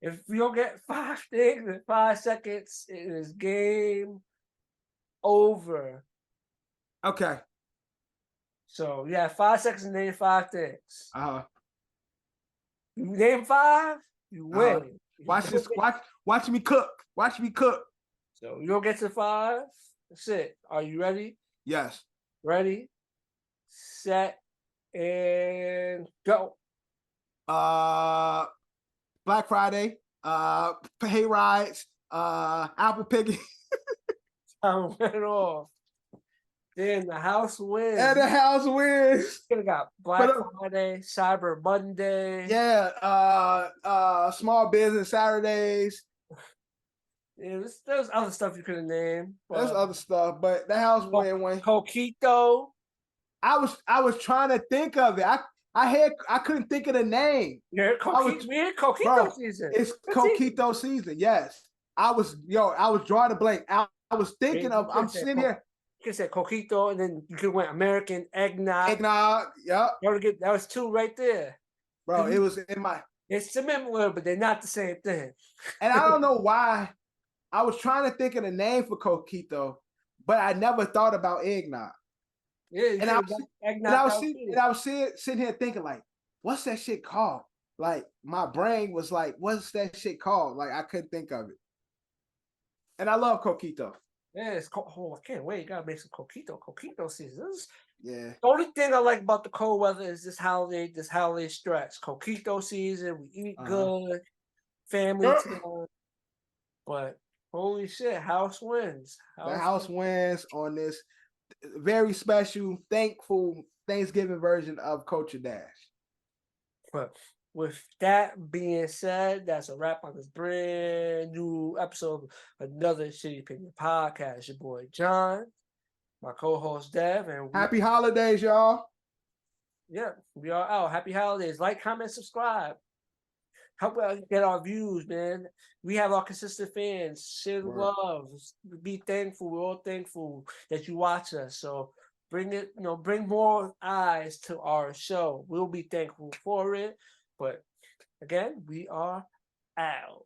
If you don't get 5 things in 5 seconds, it is game over.
Okay.
So you have 5 seconds to name 5 things.
Uh-huh.
You name 5, you win.
Watch this. Watch me cook. Watch me cook.
So you don't get to 5. That's it. Are you ready?
Yes.
Ready, set, and go.
Black Friday. Hay rides. Apple picking.
I went off. Then the house wins.
And the house wins.
We got Black Friday, Cyber Monday.
Yeah. Small business Saturdays.
Yeah, there's other stuff you could have named.
There's other stuff, but the house win one.
Coquito.
I was trying to think of it. I couldn't think of the name.
Yeah, Coquito season.
It's Coquito season. Yes. I was drawing a blank. I was thinking of. I'm sitting here.
You could say Coquito, and then you could went American Eggnog.
Eggnog. Yep.
That was 2 right there.
Bro, it was in my.
It's similar, but they're not the same thing.
And I don't know why. I was trying to think of the name for Coquito, but I never thought about eggnog.
Yeah,
and I was sitting here thinking like, what's that shit called? Like my brain was like, what's that shit called? Like I couldn't think of it. And I love Coquito.
Yeah, it's cold. Oh, I can't wait. You gotta make some Coquito seasons.
Yeah.
The only thing I like about the cold weather is this holiday stretch. Coquito season, we eat good, family time. But holy shit, house wins.
The house wins on this very special, thankful Thanksgiving version of Culture Dash.
But with that being said, that's a wrap on this brand new episode of another Shitty Opinion Podcast. Your boy John, my co-host Dev, and
happy holidays, y'all.
Yeah, we are out. Happy holidays. Like, comment, subscribe. Help us get our views, man. We have our consistent fans. Share the love. Be thankful. We're all thankful that you watch us. So bring more eyes to our show. We'll be thankful for it. But again, we are out.